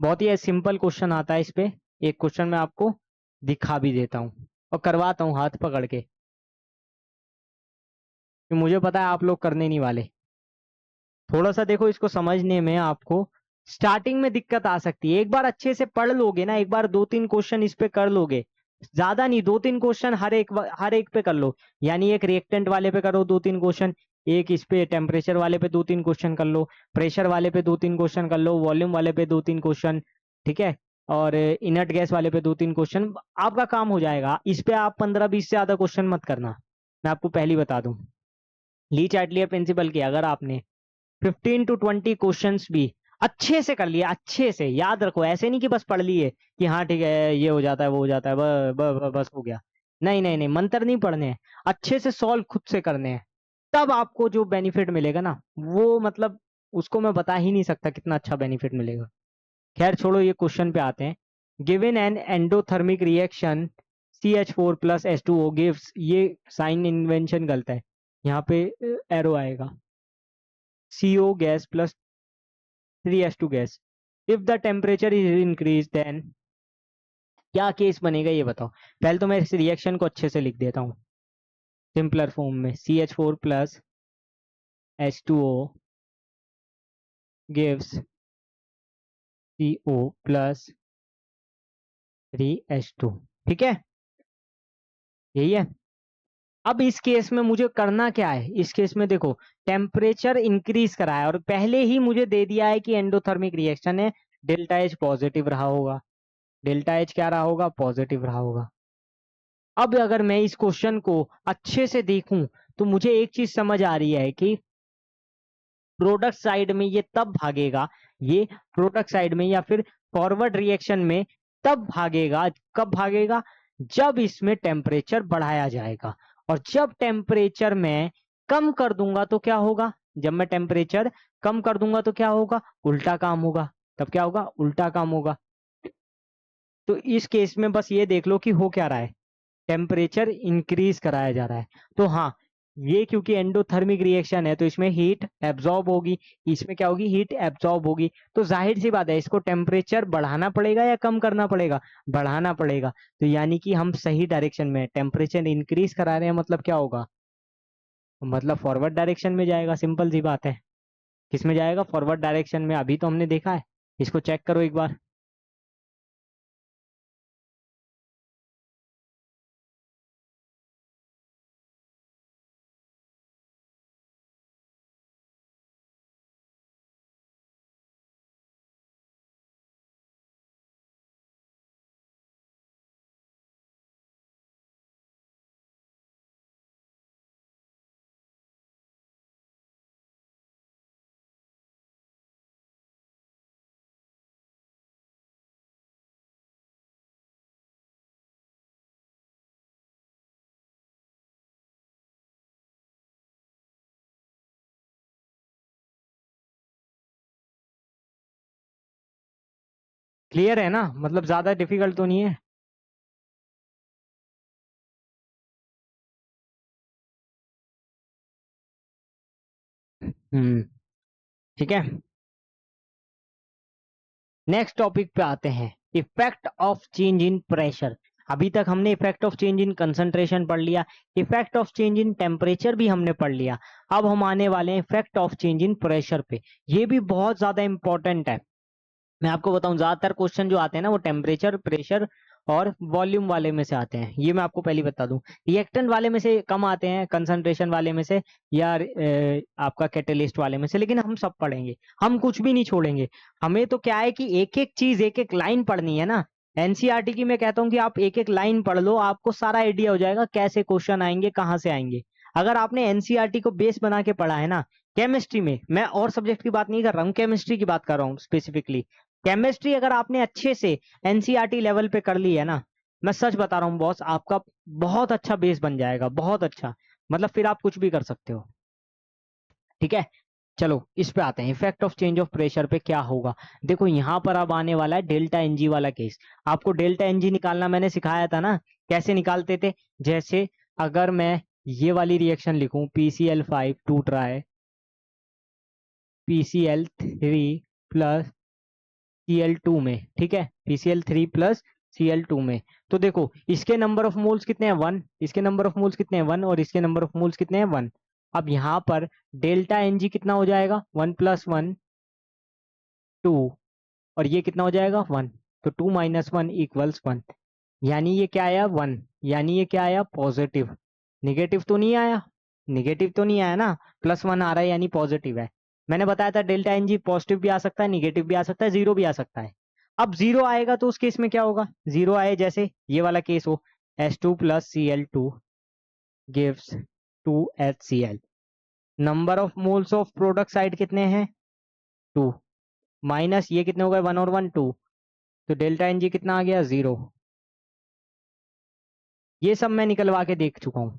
बहुत ही सिंपल क्वेश्चन आता है इस पे, एक क्वेश्चन मैं आपको दिखा भी देता हूँ और करवाता हूँ हाथ पकड़ के, कि मुझे पता है आप लोग करने नहीं वाले। थोड़ा सा देखो, इसको समझने में आपको स्टार्टिंग में दिक्कत आ सकती है, एक बार अच्छे से पढ़ लोगे ना, एक बार 2-3 क्वेश्चन इस पे कर लोगे, ज्यादा नहीं 2-3 क्वेश्चन हर एक पे कर लो, यानी एक रिएक्टेंट वाले पे करो 2-3 क्वेश्चन, एक इस पे टेम्परेचर वाले पे 2-3 क्वेश्चन कर लो, प्रेशर वाले पे 2-3 क्वेश्चन कर लो, वॉल्यूम वाले पे 2-3 क्वेश्चन, ठीक है, और इनर्ट गैस वाले पे 2-3 क्वेश्चन, आपका काम हो जाएगा। इस पे आप 15-20 से ज्यादा क्वेश्चन मत करना, मैं आपको पहली बता दूं। ली चार्टलियर प्रिंसिपल की अगर आपने 15 to 20 क्वेश्चंस भी अच्छे से कर लिए, अच्छे से याद रखो, ऐसे नहीं कि बस पढ़ लिए कि हाँ ठीक है ये हो जाता है वो हो जाता है बस हो गया, नहीं नहीं नहीं, मंत्र नहीं पढ़ने हैं, अच्छे से सॉल्व खुद से करने हैं, तब आपको जो बेनिफिट मिलेगा ना वो मतलब उसको मैं बता ही नहीं सकता कितना अच्छा बेनिफिट मिलेगा। खैर छोड़ो, ये क्वेश्चन पे आते हैं। Given an endothermic reaction CH4 plus H2O gives, ये साइन इन्वेंशन गलत है, यहाँ पे एरो आएगा, CO gas plus 3H2 gas, if the temperature is increased then क्या केस बनेगा ये बताओ। पहले तो मैं इस रिएक्शन को अच्छे से लिख देता हूँ सिंपलर फॉर्म में, CH4 plus H2O gives CO plus 3H2, ठीक है, यही है। अब इस केस में मुझे करना क्या है, इस केस में देखो टेम्परेचर इंक्रीज करा है और पहले ही मुझे दे दिया है कि एंडोथर्मिक रिएक्शन है, डेल्टा H पॉजिटिव रहा होगा, डेल्टा H क्या रहा होगा, पॉजिटिव रहा होगा। अब अगर मैं इस क्वेश्चन को अच्छे से देखूं तो मुझे एक चीज समझ आ रही है कि प्रोडक्ट साइड में ये तब भागेगा, ये प्रोडक्ट साइड में या फिर फॉरवर्ड रिएक्शन में तब भागेगा, कब भागेगा, जब इसमें टेम्परेचर बढ़ाया जाएगा, और जब टेम्परेचर मैं कम कर दूंगा तो क्या होगा, जब मैं टेम्परेचर कम कर दूंगा तो क्या होगा, उल्टा काम होगा, तब क्या होगा, उल्टा काम होगा। तो इस केस में बस ये देख लो कि हो क्या रहा है, टेम्परेचर इंक्रीज कराया जा रहा है। तो हाँ, ये क्योंकि एंडोथर्मिक रिएक्शन है तो इसमें हीट एब्जॉर्ब होगी, इसमें क्या होगी, हीट एब्जॉर्ब होगी, तो जाहिर सी बात है इसको टेम्परेचर बढ़ाना पड़ेगा या कम करना पड़ेगा, बढ़ाना पड़ेगा। तो यानी कि हम सही डायरेक्शन में टेम्परेचर इंक्रीज करा रहे हैं, मतलब क्या होगा, मतलब फॉरवर्ड डायरेक्शन में जाएगा, सिंपल सी बात है। किस में जाएगा, फॉरवर्ड डायरेक्शन में, अभी तो हमने देखा है, इसको चेक करो एक बार। क्लियर है ना, मतलब ज्यादा डिफिकल्ट तो नहीं है। ठीक है, नेक्स्ट टॉपिक पे आते हैं, effect of change in pressure. अभी तक हमने effect of change in concentration पढ़ लिया, effect of change in temperature भी हमने पढ़ लिया, अब हम आने वाले हैं effect of change in pressure पे। ये भी बहुत ज्यादा इंपॉर्टेंट है। मैं आपको बताऊं ज्यादातर क्वेश्चन जो आते हैं ना वो टेम्परेचर, प्रेशर और वॉल्यूम वाले में से आते हैं, ये मैं आपको पहले बता दूं। रिएक्टेंट वाले में से कम आते हैं, कंसंट्रेशन वाले में से, या आपका कैटेलिस्ट वाले में से, लेकिन हम सब पढ़ेंगे, हम कुछ भी नहीं छोड़ेंगे। हमें तो क्या है कि एक एक चीज, एक एक लाइन पढ़नी है ना। एनसीईआरटी की मैं कहता हूँ कि आप एक एक लाइन पढ़ लो, आपको सारा आइडिया हो जाएगा कैसे क्वेश्चन आएंगे, कहाँ से आएंगे। अगर आपने एनसीईआरटी को बेस बना के पढ़ा है ना, केमिस्ट्री में, मैं और सब्जेक्ट की बात नहीं कर रहा हूँ, केमिस्ट्री की बात कर रहा हूँ स्पेसिफिकली। केमिस्ट्री अगर आपने अच्छे से एनसीईआरटी लेवल पे कर ली है ना, मैं सच बता रहा हूँ बॉस, आपका बहुत अच्छा बेस बन जाएगा, बहुत अच्छा। मतलब फिर आप कुछ भी कर सकते हो। ठीक है, चलो इस पे आते हैं, effect of change of pressure पे क्या होगा। देखो यहाँ पर अब आने वाला है डेल्टा एनजी वाला केस। आपको डेल्टा एनजी निकालना मैंने सिखाया था ना, कैसे निकालते थे। जैसे अगर मैं ये वाली रिएक्शन लिखूं, PCl5 to try PCl3 plus Cl2 में, ठीक है, PCl3 प्लस Cl2 में, तो देखो इसके नंबर ऑफ मोल्स कितने हैं 1, इसके नंबर ऑफ मोल्स कितने हैं 1, और इसके नंबर ऑफ मोल्स कितने हैं 1। अब यहाँ पर डेल्टा एनजी कितना हो जाएगा, 1 + 1 2, और ये कितना हो जाएगा 1, तो 2 - 1 = 1। यानी ये क्या आया 1, यानी ये क्या आया पॉजिटिव। निगेटिव तो नहीं आया, निगेटिव तो नहीं आया ना, +1 आ रहा है यानी पॉजिटिव है। मैंने बताया था डेल्टा एनजी पॉजिटिव भी आ सकता है, निगेटिव भी आ सकता है, जीरो भी आ सकता है। अब जीरो आएगा तो उस केस में क्या होगा, जीरो आए जैसे ये वाला केस हो, H2 + Cl2 gives 2HCl। Number of moles of product side कितने हैं 2, माइनस ये कितने हो गए 1 और 1 2, तो डेल्टा एनजी कितना आ गया 0। ये सब मैं निकलवा के देख चुका हूं।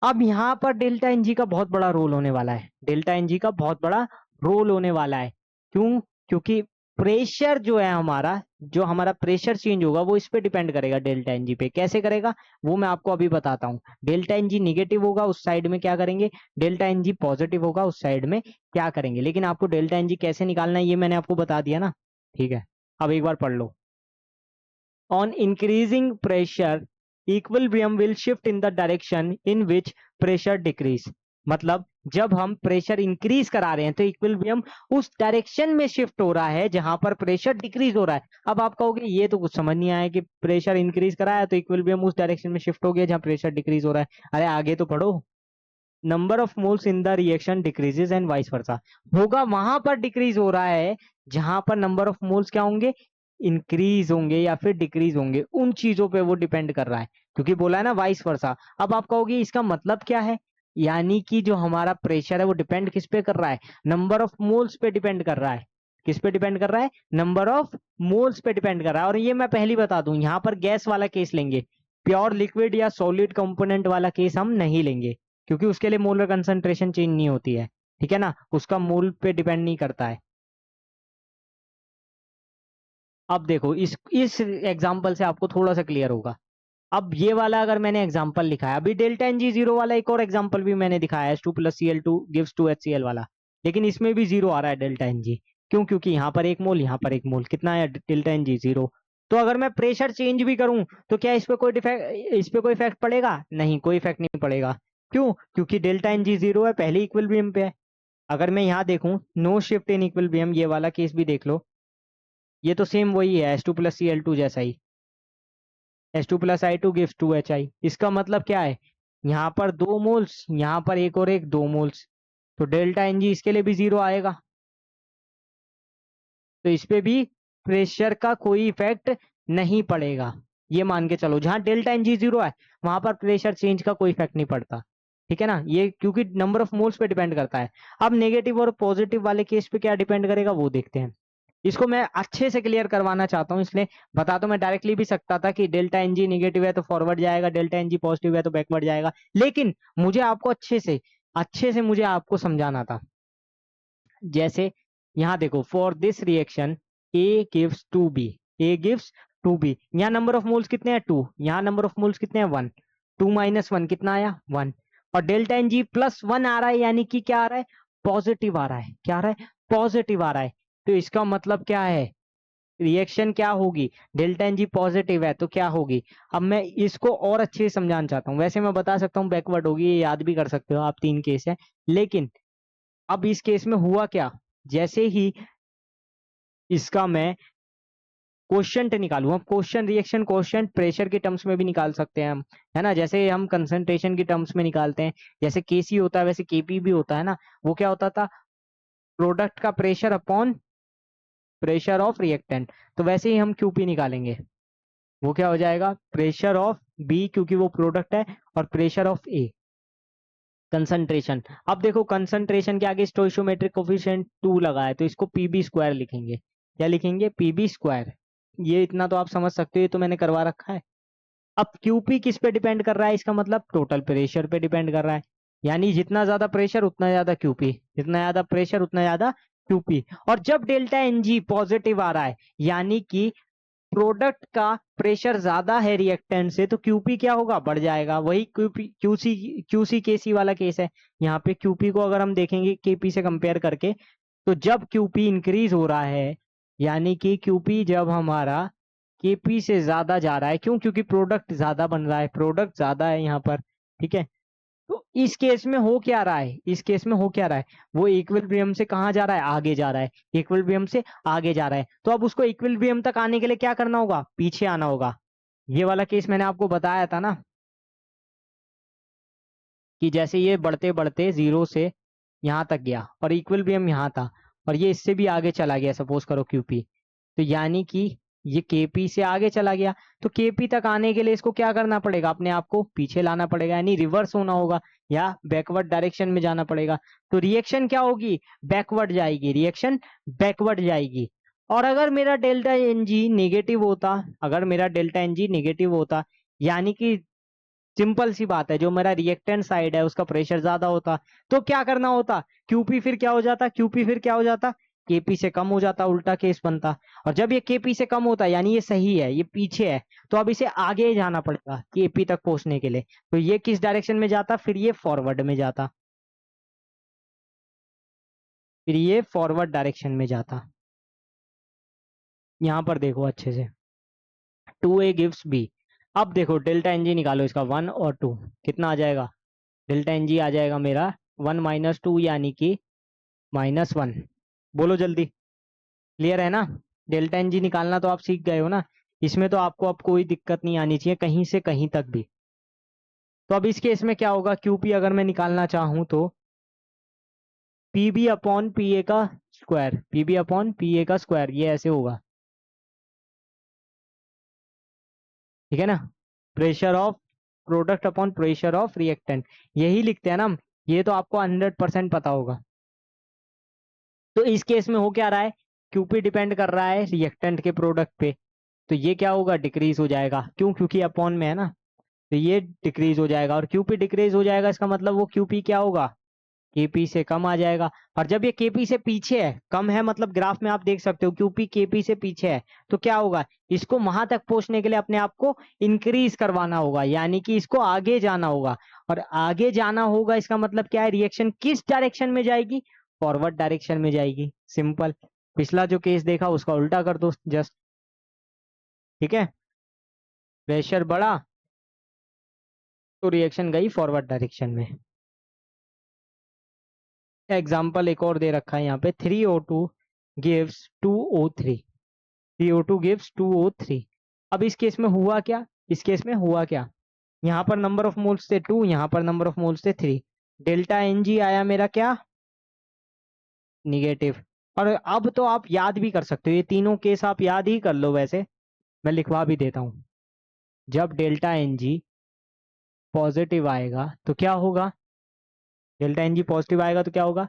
अब यहाँ पर डेल्टा एनजी का बहुत बड़ा रोल होने वाला है, डेल्टा एनजी का बहुत बड़ा रोल होने वाला है। क्यों, क्योंकि प्रेशर जो है हमारा, जो हमारा प्रेशर चेंज होगा वो इस पे डिपेंड करेगा डेल्टा एनजी पे। कैसे करेगा वो मैं आपको अभी बताता हूँ। डेल्टा एनजी निगेटिव होगा उस साइड में क्या करेंगे, डेल्टा एनजी पॉजिटिव होगा उस साइड में क्या करेंगे। लेकिन आपको डेल्टा एनजी कैसे निकालना है ये मैंने आपको बता दिया ना, ठीक है। अब एक बार पढ़ लो। On increasing pressure, equilibrium will shift in the direction in which pressure decrease। मतलब जब हम प्रेशर इंक्रीज करा रहे हैं तो इक्विलिब्रियम उस डायरेक्शन में शिफ्ट हो रहा है जहां पर प्रेशर डिक्रीज हो रहा है। अब आप कहोगे ये तो कुछ समझ नहीं आया कि प्रेशर इंक्रीज करा है तो इक्विलिब्रियम उस डायरेक्शन में शिफ्ट हो गया जहां प्रेशर डिक्रीज हो रहा है। अरे आगे तो पढ़ो। Number of moles in the reaction decreases and vice versa. होगा वहां पर डिक्रीज हो रहा है जहां पर नंबर ऑफ मोल्स क्या होंगे, इंक्रीज होंगे या फिर डिक्रीज होंगे, उन चीजों पे वो डिपेंड कर रहा है, क्योंकि बोला है ना वाइस वर्सा। अब आप कहोगे इसका मतलब क्या है, यानी कि जो हमारा प्रेशर है वो डिपेंड किस पे कर रहा है, नंबर ऑफ मोल्स पे डिपेंड कर रहा है। किस पे डिपेंड कर रहा है, नंबर ऑफ मोल्स पे डिपेंड कर रहा है। और ये मैं पहली बता दूं, यहाँ पर गैस वाला केस लेंगे, प्योर लिक्विड या सॉलिड कंपोनेंट वाला केस हम नहीं लेंगे, क्योंकि उसके लिए मोलर कंसंट्रेशन चेंज नहीं होती है, ठीक है ना, उसका मोल पे डिपेंड नहीं करता है। अब देखो इस एग्जांपल से आपको थोड़ा सा क्लियर होगा। अब ये वाला अगर मैंने एग्जांपल लिखा है, अभी डेल्टा एनजी जीरो वाला एक और एग्जांपल भी मैंने दिखाया है, H2 + Cl2 गिव्स 2HCl वाला, लेकिन इसमें भी जीरो आ रहा है डेल्टा एनजी। क्यों, क्योंकि यहाँ पर एक मोल, यहाँ पर एक मोल, कितना है डेल्टा एनजी 0। तो अगर मैं प्रेशर चेंज भी करूं तो क्या इस पे कोई इफेक्ट पड़ेगा, नहीं, कोई इफेक्ट नहीं पड़ेगा। क्यों, क्योंकि डेल्टा एनजी 0 है, पहले इक्विलिब्रियम पे है। अगर मैं यहाँ देखूं, नो शिफ्ट इन इक्विलिब्रियम, ये वाला केस भी देख लो, ये तो सेम वही है, H2 + Cl2 जैसा ही, H2 + I2 गिव्स 2HI। इसका मतलब क्या है, यहाँ पर 2 मोल्स, यहाँ पर एक और एक 2 मोल्स, तो डेल्टा एनजी इसके लिए भी 0 आएगा, तो इस पे भी प्रेशर का कोई इफेक्ट नहीं पड़ेगा। ये मान के चलो जहां डेल्टा एनजी 0 है वहां पर प्रेशर चेंज का कोई इफेक्ट नहीं पड़ता, ठीक है ना, ये क्योंकि नंबर ऑफ मोल्स पे डिपेंड करता है। अब नेगेटिव और पॉजिटिव वाले केस पे क्या डिपेंड करेगा वो देखते हैं। इसको मैं अच्छे से क्लियर करवाना चाहता हूं, इसलिए बता तो मैं डायरेक्टली भी सकता था कि डेल्टा एनजी निगेटिव है तो फॉरवर्ड जाएगा, डेल्टा एनजी पॉजिटिव है तो बैकवर्ड जाएगा, लेकिन मुझे आपको अच्छे से मुझे आपको समझाना था। जैसे यहाँ देखो, for this reaction A gives 2B, A gives 2B, यहाँ नंबर ऑफ मोल्स कितने हैं 2, यहाँ नंबर ऑफ मोल्स कितने हैं 1, 2 - 1 कितना आया 1, और डेल्टा एनजी +1 आ रहा है, यानी कि क्या आ रहा है, पॉजिटिव आ रहा है, क्या आ रहा है, पॉजिटिव आ रहा है। तो इसका मतलब क्या है, रिएक्शन क्या होगी, डेल्टा एनजी पॉजिटिव है तो क्या होगी। अब मैं इसको और अच्छे से समझाना चाहता हूँ, वैसे मैं बता सकता हूँ बैकवर्ड होगी, ये याद भी कर सकते हो आप, 3 केस है, लेकिन अब इस केस में हुआ क्या, जैसे ही इसका मैं कोशेंट निकालूं, हम क्वेश्चन रिएक्शन कोशेंट प्रेशर के टर्म्स में भी निकाल सकते हैं हम, है ना, जैसे हम कंसंट्रेशन के टर्म्स में निकालते हैं, जैसे केसी होता है वैसे केपी भी होता है ना। वो क्या होता था, प्रोडक्ट का pressure upon pressure of reactant. तो वैसे ही हम क्यूपी निकालेंगे, वो क्या हो जाएगा, प्रेशर ऑफ बी क्योंकि वो प्रोडक्ट है, और प्रेशर ऑफ ए कंसंट्रेशन। अब देखो कंसंट्रेशन के आगे स्टोइशियोमेट्रिक कोफिशिएंट 2 लगा है, तो इसको पीबी स्क्वायर लिखेंगे। क्या लिखेंगे, पीबी स्क्वायर। ये इतना तो आप समझ सकते हो, ये तो मैंने करवा रखा है। अब क्यूपी किस पे डिपेंड कर रहा है, इसका मतलब टोटल प्रेशर पे डिपेंड कर रहा है, यानी जितना ज्यादा प्रेशर उतना ज्यादा क्यूपी, जितना ज्यादा प्रेशर उतना ज्यादा क्यूपी। और जब डेल्टा एनजी पॉजिटिव आ रहा है, यानी कि प्रोडक्ट का प्रेशर ज्यादा है रिएक्टेंट से, तो क्यूपी क्या होगा, बढ़ जाएगा। वही क्यूपी क्यूसी क्यूसी केसी वाला केस है। यहाँ पे क्यूपी को अगर हम देखेंगे केपी से कंपेयर करके, तो जब क्यूपी इंक्रीज हो रहा है, यानी कि क्यूपी जब हमारा केपी से ज्यादा जा रहा है, क्यों, क्योंकि प्रोडक्ट ज्यादा बन रहा है, प्रोडक्ट ज्यादा है यहाँ पर, ठीक है। तो इस केस में हो क्या रहा है, इस केस में हो क्या रहा है, वो इक्विलिब्रियम से कहाँ जा रहा है, आगे जा रहा है, इक्विलिब्रियम से आगे जा रहा है। तो अब उसको इक्विलिब्रियम तक आने के लिए क्या करना होगा, पीछे आना होगा। ये वाला केस मैंने आपको बताया था ना, कि जैसे ये बढ़ते बढ़ते जीरो से यहाँ तक गया और इक्विलिब्रियम यहाँ था, और ये इससे भी आगे चला गया, सपोज करो क्यूपी, तो यानी कि ये केपी से आगे चला गया। तो केपी तक आने के लिए इसको क्या करना पड़ेगा, अपने आप को पीछे लाना पड़ेगा, यानी रिवर्स होना होगा या बैकवर्ड डायरेक्शन में जाना पड़ेगा। तो रिएक्शन क्या होगी, बैकवर्ड जाएगी, रिएक्शन बैकवर्ड जाएगी। और अगर मेरा डेल्टा एनजी नेगेटिव होता, अगर मेरा डेल्टा एनजी नेगेटिव होता, यानी कि सिंपल सी बात है, जो मेरा रिएक्टेंट साइड है उसका प्रेशर ज्यादा होता, तो क्या करना होता, क्यूपी फिर क्या हो जाता, क्यूपी फिर क्या हो जाता, केपी से कम हो जाता, उल्टा केस बनता। और जब ये केपी से कम होता यानी ये सही है, ये पीछे है, तो अब इसे आगे जाना पड़ेगा केपी तक पहुंचने के लिए। तो ये किस डायरेक्शन में जाता, फिर ये फॉरवर्ड में जाता, फिर ये फॉरवर्ड डायरेक्शन में जाता। यहां पर देखो अच्छे से, 2a गिव्स b। अब देखो डेल्टा एनजी निकालो इसका, 1 और 2 कितना आ जाएगा, डेल्टा एनजी आ जाएगा मेरा 1 माइनस 2, यानी कि -1। बोलो जल्दी, क्लियर है ना। डेल्टा एनजी निकालना तो आप सीख गए हो ना, इसमें तो आपको अब कोई दिक्कत नहीं आनी चाहिए कहीं से कहीं तक भी। तो अब इस केस में क्या होगा, क्यूपी अगर मैं निकालना चाहूं तो पीबी अपॉन पी ए का square, PB upon P A का स्क्वायर, ये ऐसे होगा, ठीक है ना। Pressure of product upon pressure of reactant, यही लिखते हैं ना हम, ये तो आपको 100% पता होगा। तो इस केस में हो क्या रहा है, क्यूपी डिपेंड कर रहा है रिएक्टेंट के प्रोडक्ट पे, तो ये क्या होगा, डिक्रीज हो जाएगा, क्यों, क्योंकि अपॉन में है ना, तो ये डिक्रीज हो जाएगा। और क्यूपी डिक्रीज हो जाएगा, इसका मतलब वो क्यूपी क्या होगा, केपी से कम आ जाएगा। और जब ये केपी से पीछे है, कम है मतलब ग्राफ में आप देख सकते हो क्यूपी केपी से पीछे है, तो क्या होगा, इसको वहां तक पहुंचने के लिए अपने आप को इंक्रीज करवाना होगा, यानी कि इसको आगे जाना होगा। और आगे जाना होगा इसका मतलब क्या है, रिएक्शन किस डायरेक्शन में जाएगी, फॉरवर्ड डायरेक्शन में जाएगी, सिंपल। पिछला जो केस देखा उसका उल्टा कर दो जस्ट, ठीक है। प्रेशर बढ़ा तो रिएक्शन गई फॉरवर्ड डायरेक्शन में। एग्जाम्पल एक और दे रखा है यहाँ पे, 3O2 gives 2O3, 3O2 gives 2O3। अब इस केस में हुआ क्या, इस केस में हुआ क्या, यहाँ पर नंबर ऑफ मोल्स थे 2, यहाँ पर नंबर ऑफ मोल्स थे 3, डेल्टा एनजी आया मेरा क्या, निगेटिव। और अब तो आप याद भी कर सकते हो, ये तीनों केस आप याद ही कर लो, वैसे मैं लिखवा भी देता हूँ। जब डेल्टा एनजी पॉजिटिव आएगा तो क्या होगा, डेल्टा एनजी पॉजिटिव आएगा तो क्या होगा,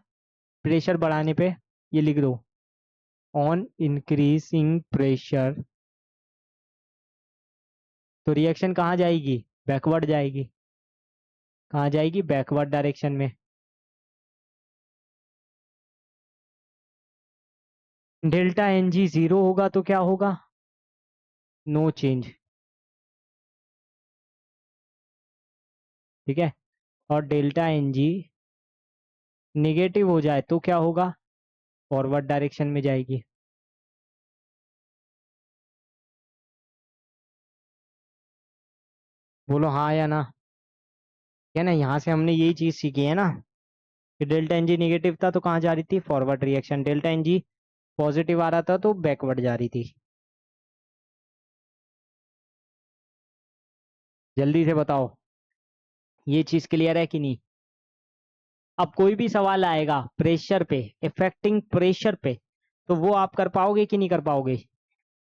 प्रेशर बढ़ाने पे, ये लिख दो, ऑन इंक्रीजिंग प्रेशर, तो रिएक्शन कहाँ जाएगी, बैकवर्ड जाएगी, कहाँ जाएगी, बैकवर्ड डायरेक्शन में। डेल्टा एन जी 0 होगा तो क्या होगा, नो चेंज, ठीक है। और डेल्टा एन जी निगेटिव हो जाए तो क्या होगा, फॉरवर्ड डायरेक्शन में जाएगी। बोलो हाँ या ना, क्या ना, यहाँ से हमने यही चीज सीखी है ना, कि डेल्टा एन जी निगेटिव था तो कहाँ जा रही थी, forward reaction, delta N g positive आ रहा था तो बैकवर्ड जा रही थी। जल्दी से बताओ, ये चीज क्लियर है कि नहीं? अब कोई भी सवाल आएगा प्रेशर पे, इफेक्टिंग प्रेशर पे, तो वो आप कर पाओगे कि नहीं कर पाओगे?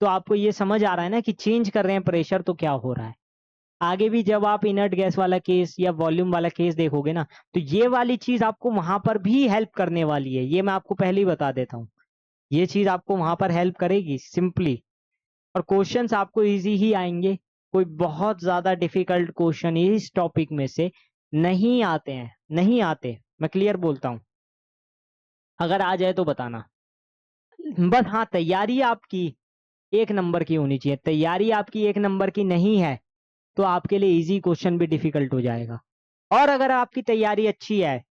तो आपको ये समझ आ रहा है ना कि चेंज कर रहे हैं प्रेशर तो क्या हो रहा है। आगे भी जब आप इनर्ट गैस वाला केस या वॉल्यूम वाला केस देखोगे ना, तो ये वाली चीज आपको वहां पर भी हेल्प करने वाली है, ये मैं आपको पहले ही बता देता हूँ। ये चीज आपको वहां पर हेल्प करेगी सिंपली। और क्वेश्चंस आपको इजी ही आएंगे, कोई बहुत ज्यादा डिफिकल्ट क्वेश्चन इस टॉपिक में से नहीं आते हैं, नहीं आते, मैं क्लियर बोलता हूँ। अगर आ जाए तो बताना। बस हाँ, तैयारी आपकी एक नंबर की होनी चाहिए। तैयारी आपकी एक नंबर की नहीं है तो आपके लिए इजी क्वेश्चन भी डिफिकल्ट हो जाएगा। और अगर आपकी तैयारी अच्छी है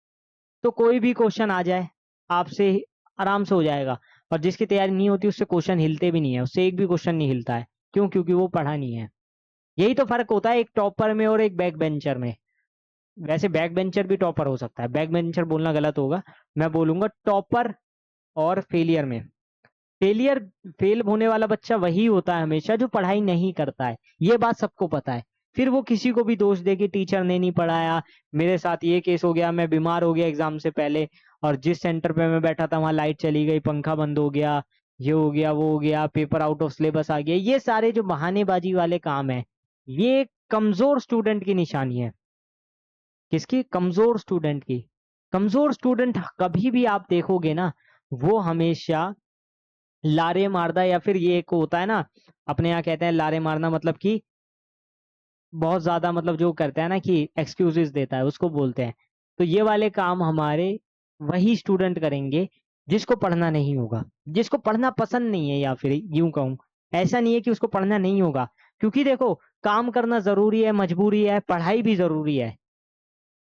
तो कोई भी क्वेश्चन आ जाए आपसे आराम से हो जाएगा। और जिसकी तैयारी नहीं होती उससे क्वेश्चन हिलते भी नहीं है, उससे एक भी क्वेश्चन नहीं हिलता है। क्यों? क्योंकि वो पढ़ा नहीं है। यही तो फर्क होता है एक टॉपर में और एक बैक बेंचर में। वैसे बैक बेंचर भी टॉपर हो सकता है, बैक बेंचर बोलना गलत होगा, मैं बोलूंगा टॉपर और फेलियर में। फेलियर, फेल होने वाला बच्चा वही होता है हमेशा जो पढ़ाई नहीं करता है, ये बात सबको पता है। फिर वो किसी को भी दोष दे कि टीचर ने नहीं पढ़ाया, मेरे साथ ये केस हो गया, मैं बीमार हो गया एग्जाम से पहले, और जिस सेंटर पे मैं बैठा था वहां लाइट चली गई, पंखा बंद हो गया, ये हो गया, वो हो गया, पेपर आउट ऑफ सिलेबस आ गया, ये सारे जो बहानेबाजी वाले काम है, ये कमजोर स्टूडेंट की निशानी है। किसकी? कमजोर स्टूडेंट की। कमजोर स्टूडेंट कभी भी आप देखोगे ना, वो हमेशा लारे मारदा, या फिर ये एक होता है ना, अपने यहाँ कहते हैं लारे मारना, मतलब कि बहुत ज्यादा, मतलब जो करता है ना कि एक्सक्यूजेस देता है, उसको बोलते हैं। तो ये वाले काम हमारे वही स्टूडेंट करेंगे जिसको पढ़ना नहीं होगा, जिसको पढ़ना पसंद नहीं है, या फिर यूं कहूं, ऐसा नहीं है कि उसको पढ़ना नहीं होगा। क्योंकि देखो, काम करना जरूरी है, मजबूरी है, पढ़ाई भी जरूरी है,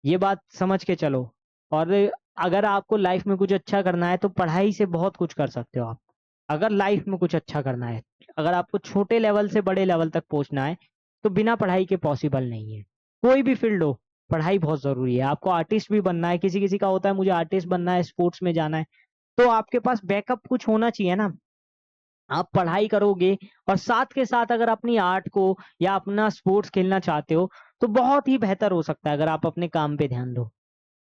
ये बात समझ के चलो। और अगर आपको लाइफ में कुछ अच्छा करना है तो पढ़ाई से बहुत कुछ कर सकते हो आप। अगर लाइफ में कुछ अच्छा करना है, अगर आपको छोटे लेवल से बड़े लेवल तक पहुंचना है, तो बिना पढ़ाई के पॉसिबल नहीं है। कोई भी फील्ड हो, पढ़ाई बहुत जरूरी है। आपको आर्टिस्ट भी बनना है, किसी किसी का होता है मुझे आर्टिस्ट बनना है, स्पोर्ट्स में जाना है, तो आपके पास बैकअप कुछ होना चाहिए ना। आप पढ़ाई करोगे और साथ के साथ अगर अपनी आर्ट को या अपना स्पोर्ट्स खेलना चाहते हो, तो बहुत ही बेहतर हो सकता है अगर आप अपने काम पे ध्यान दो।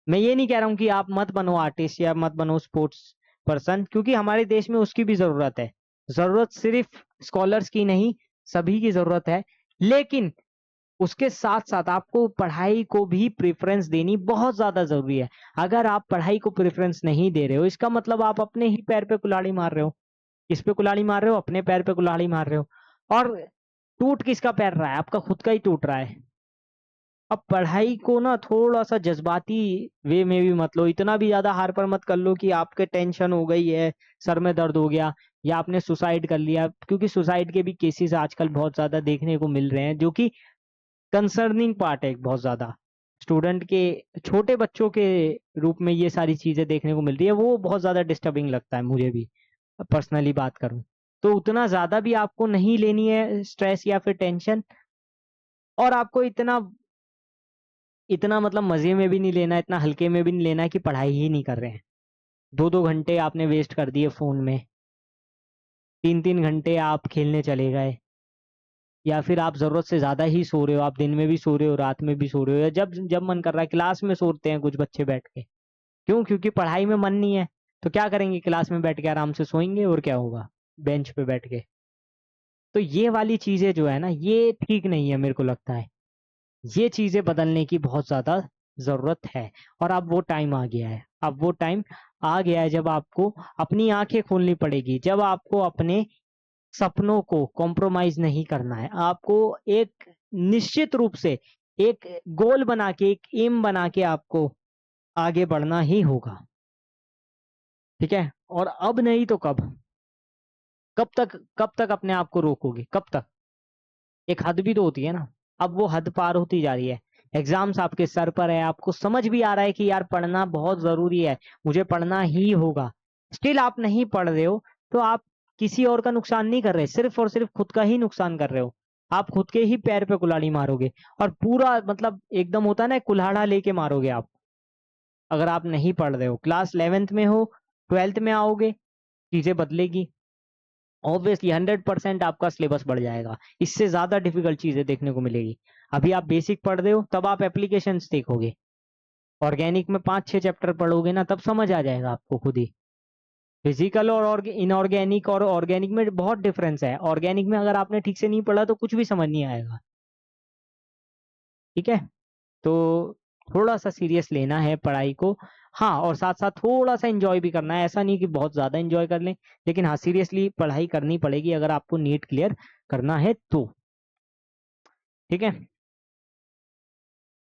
मैं ये नहीं कह रहा हूँ कि आप मत बनो आर्टिस्ट या मत बनो स्पोर्ट्स पर्सन, क्योंकि हमारे देश में उसकी भी जरूरत है। जरूरत सिर्फ स्कॉलर्स की नहीं, सभी की जरूरत है। लेकिन उसके साथ साथ आपको पढ़ाई को भी प्रेफरेंस देनी बहुत ज्यादा जरूरी है। अगर आप पढ़ाई को प्रेफरेंस नहीं दे रहे हो, इसका मतलब आप अपने ही पैर पे कुल्हाड़ी मार रहे हो। किस पे कुल्हाड़ी मार रहे हो? अपने पैर पे कुल्हाड़ी मार रहे हो। और टूट किसका पैर रहा है? आपका खुद का ही टूट रहा है। अब पढ़ाई को ना थोड़ा सा जज्बाती वे में भी मत लो, इतना भी ज्यादा हार पर मत कर लो कि आपके टेंशन हो गई है, सर में दर्द हो गया, या आपने सुसाइड कर लिया। क्योंकि सुसाइड के भी केसेस आजकल बहुत ज्यादा देखने को मिल रहे हैं, जो कि कंसर्निंग पार्ट है बहुत ज्यादा। स्टूडेंट के, छोटे बच्चों के रूप में ये सारी चीजें देखने को मिल रही है, वो बहुत ज्यादा डिस्टर्बिंग लगता है मुझे भी, पर्सनली बात करूं तो। उतना ज्यादा भी आपको नहीं लेनी है स्ट्रेस या फिर टेंशन, और आपको इतना इतना मतलब मजे में भी नहीं लेना, इतना हल्के में भी नहीं लेना कि पढ़ाई ही नहीं कर रहे हैं। 2-2 घंटे आपने वेस्ट कर दिए फोन में, 3-3 घंटे आप खेलने चले गए, या फिर आप जरूरत से ज्यादा ही सो रहे हो, आप दिन में भी सो रहे हो, रात में भी सो रहे हो, या जब जब मन कर रहा है। क्लास में सोते हैं कुछ बच्चे बैठ के, क्यों? क्योंकि पढ़ाई में मन नहीं है। तो क्या करेंगे? क्लास में बैठ के आराम से सोएंगे, और क्या होगा, बेंच पे बैठ के। तो ये वाली चीजें जो है ना, ये ठीक नहीं है मेरे को लगता है। ये चीजें बदलने की बहुत ज्यादा जरूरत है। और अब वो टाइम आ गया है, अब वो टाइम आ गया है जब आपको अपनी आंखें खोलनी पड़ेगी, जब आपको अपने सपनों को कॉम्प्रोमाइज नहीं करना है। आपको एक निश्चित रूप से एक गोल बना के, एक एम बना के आपको आगे बढ़ना ही होगा। ठीक है? और अब नहीं तो कब? कब तक अपने आप को रोकोगे? कब तक? एक हद भी तो होती है ना। अब वो हद पार होती जा रही है, एग्जाम्स आपके सर पर है, आपको समझ भी आ रहा है कि यार पढ़ना बहुत जरूरी है, मुझे पढ़ना ही होगा। स्टिल आप नहीं पढ़ रहे हो, तो आप किसी और का नुकसान नहीं कर रहे, सिर्फ और सिर्फ खुद का ही नुकसान कर रहे हो। आप खुद के ही पैर पे कुल्हाड़ी मारोगे, और पूरा मतलब एकदम होता है ना, कुल्हाड़ा लेके मारोगे आप। अगर आप नहीं पढ़ रहे हो, क्लास 11th में हो, 12th में आओगे, चीजें बदलेगी। ऑब्वियसली 100% आपका सिलेबस बढ़ जाएगा, इससे ज्यादा डिफिकल्ट चीजें देखने को मिलेगी। अभी आप बेसिक पढ़ रहे हो, तब आप एप्लीकेशंस देखोगे। ऑर्गेनिक में 5-6 चैप्टर पढ़ोगे ना, तब समझ आ जाएगा आपको खुद ही। फिजिकल और इनऑर्गेनिक और ऑर्गेनिक में बहुत डिफरेंस है। ऑर्गेनिक में अगर आपने ठीक से नहीं पढ़ा तो कुछ भी समझ नहीं आएगा। ठीक है, तो थोड़ा सा सीरियस लेना है पढ़ाई को। हाँ, और साथ साथ थोड़ा सा एंजॉय भी करना है, ऐसा नहीं कि बहुत ज्यादा एंजॉय कर लें, लेकिन हाँ सीरियसली पढ़ाई करनी पड़ेगी अगर आपको नीट क्लियर करना है तो। ठीक है,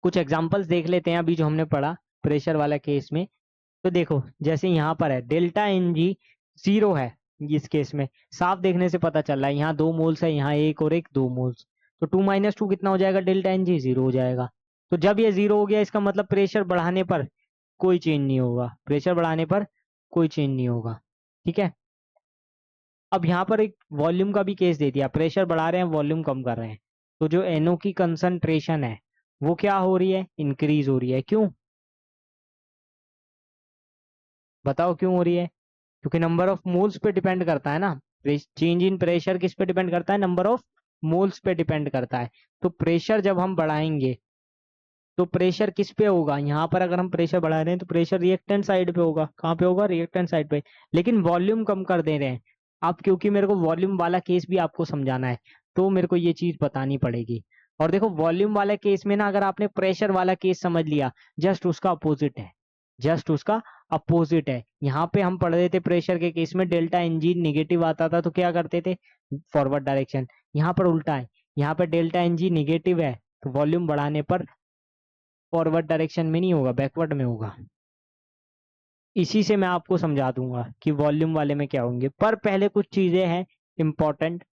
कुछ एग्जांपल्स देख लेते हैं अभी जो हमने पढ़ा प्रेशर वाला केस में। तो देखो, जैसे यहाँ पर है डेल्टा एन जी 0 है इस केस में, साफ देखने से पता चल रहा है। यहाँ 2 मोल्स है, यहाँ 1 और 1 2 मोल्स, तो 2 - 2 कितना हो जाएगा, डेल्टा एन जी 0 हो जाएगा। तो जब ये 0 हो गया, इसका मतलब प्रेशर बढ़ाने पर कोई चेंज नहीं होगा, प्रेशर बढ़ाने पर कोई चेंज नहीं होगा। ठीक है, अब यहाँ पर एक वॉल्यूम का भी केस दे दिया, प्रेशर बढ़ा रहे हैं वॉल्यूम कम कर रहे हैं, तो जो एनओ की कंसंट्रेशन है वो क्या हो रही है, इंक्रीज हो रही है। क्यों बताओ, क्यों हो रही है? क्योंकि नंबर ऑफ मोल्स पे डिपेंड करता है ना। चेंज इन प्रेशर किस पे डिपेंड करता है, नंबर ऑफ मोल्स पे डिपेंड करता है। तो प्रेशर जब हम बढ़ाएंगे तो प्रेशर किस पे होगा, यहाँ पर अगर हम प्रेशर बढ़ा रहे हैं तो प्रेशर रिएक्टेंट साइड पे होगा। कहाँ पे होगा, रिएक्टेंट साइड पे। लेकिन वॉल्यूम कम कर दे रहे हैं आप, क्योंकि मेरे को वॉल्यूम वाला केस भी आपको समझाना है, तो मेरे को ये चीज बतानी पड़ेगी। और देखो, वॉल्यूम वाला केस में ना, अगर आपने प्रेशर वाला केस समझ लिया, जस्ट उसका अपोजिट है, जस्ट उसका अपोजिट है। यहाँ पे हम पढ़ रहे थे प्रेशर के केस में डेल्टा एनजी निगेटिव आता था तो क्या करते थे, फॉरवर्ड डायरेक्शन। यहाँ पर उल्टा है, यहाँ पर डेल्टा एनजी निगेटिव है तो वॉल्यूम बढ़ाने पर फॉरवर्ड डायरेक्शन में नहीं होगा, बैकवर्ड में होगा। इसी से मैं आपको समझा दूंगा कि वॉल्यूम वाले में क्या होंगे, पर पहले कुछ चीजें हैं इंपॉर्टेंट।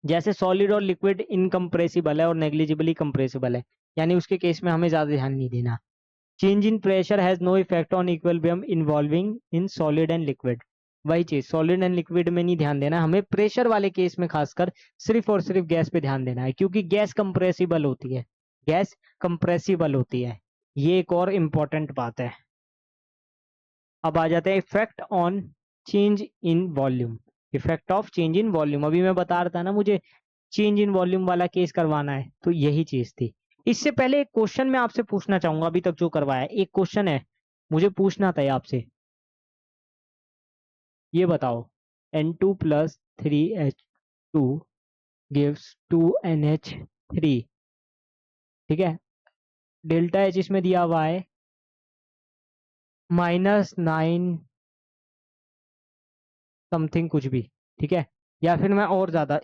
जैसे सॉलिड और लिक्विड इनकम्प्रेसिबल है और नेग्लिजिबली कंप्रेसिबल है, यानी उसके केस में हमें ज्यादा ध्यान नहीं देना। Change in pressure has no effect on equilibrium involving in solid and liquid. वही चीज, सॉलिड एंड लिक्विड में नहीं ध्यान देना हमें, प्रेशर वाले केस में खासकर सिर्फ और सिर्फ गैस पे ध्यान देना है, क्योंकि गैस कंप्रेसिबल होती है, गैस कंप्रेसिबल होती है। ये एक और इम्पॉर्टेंट बात है। अब आ जाते हैं effect on change in volume. Effect of change in volume, अभी मैं बता रहा था ना, मुझे चेंज इन वॉल्यूम वाला केस करवाना है, तो यही चीज थी। इससे पहले एक क्वेश्चन मैं आपसे पूछना चाहूंगा, अभी तक जो करवाया है एक क्वेश्चन है, मुझे पूछना था ये आपसे। ये बताओ, N2 + 3H2 गिव्स 2NH3। ठीक है, डेल्टा एच इसमें दिया हुआ है -9 समथिंग कुछ भी। ठीक है, या फिर मैं और ज्यादा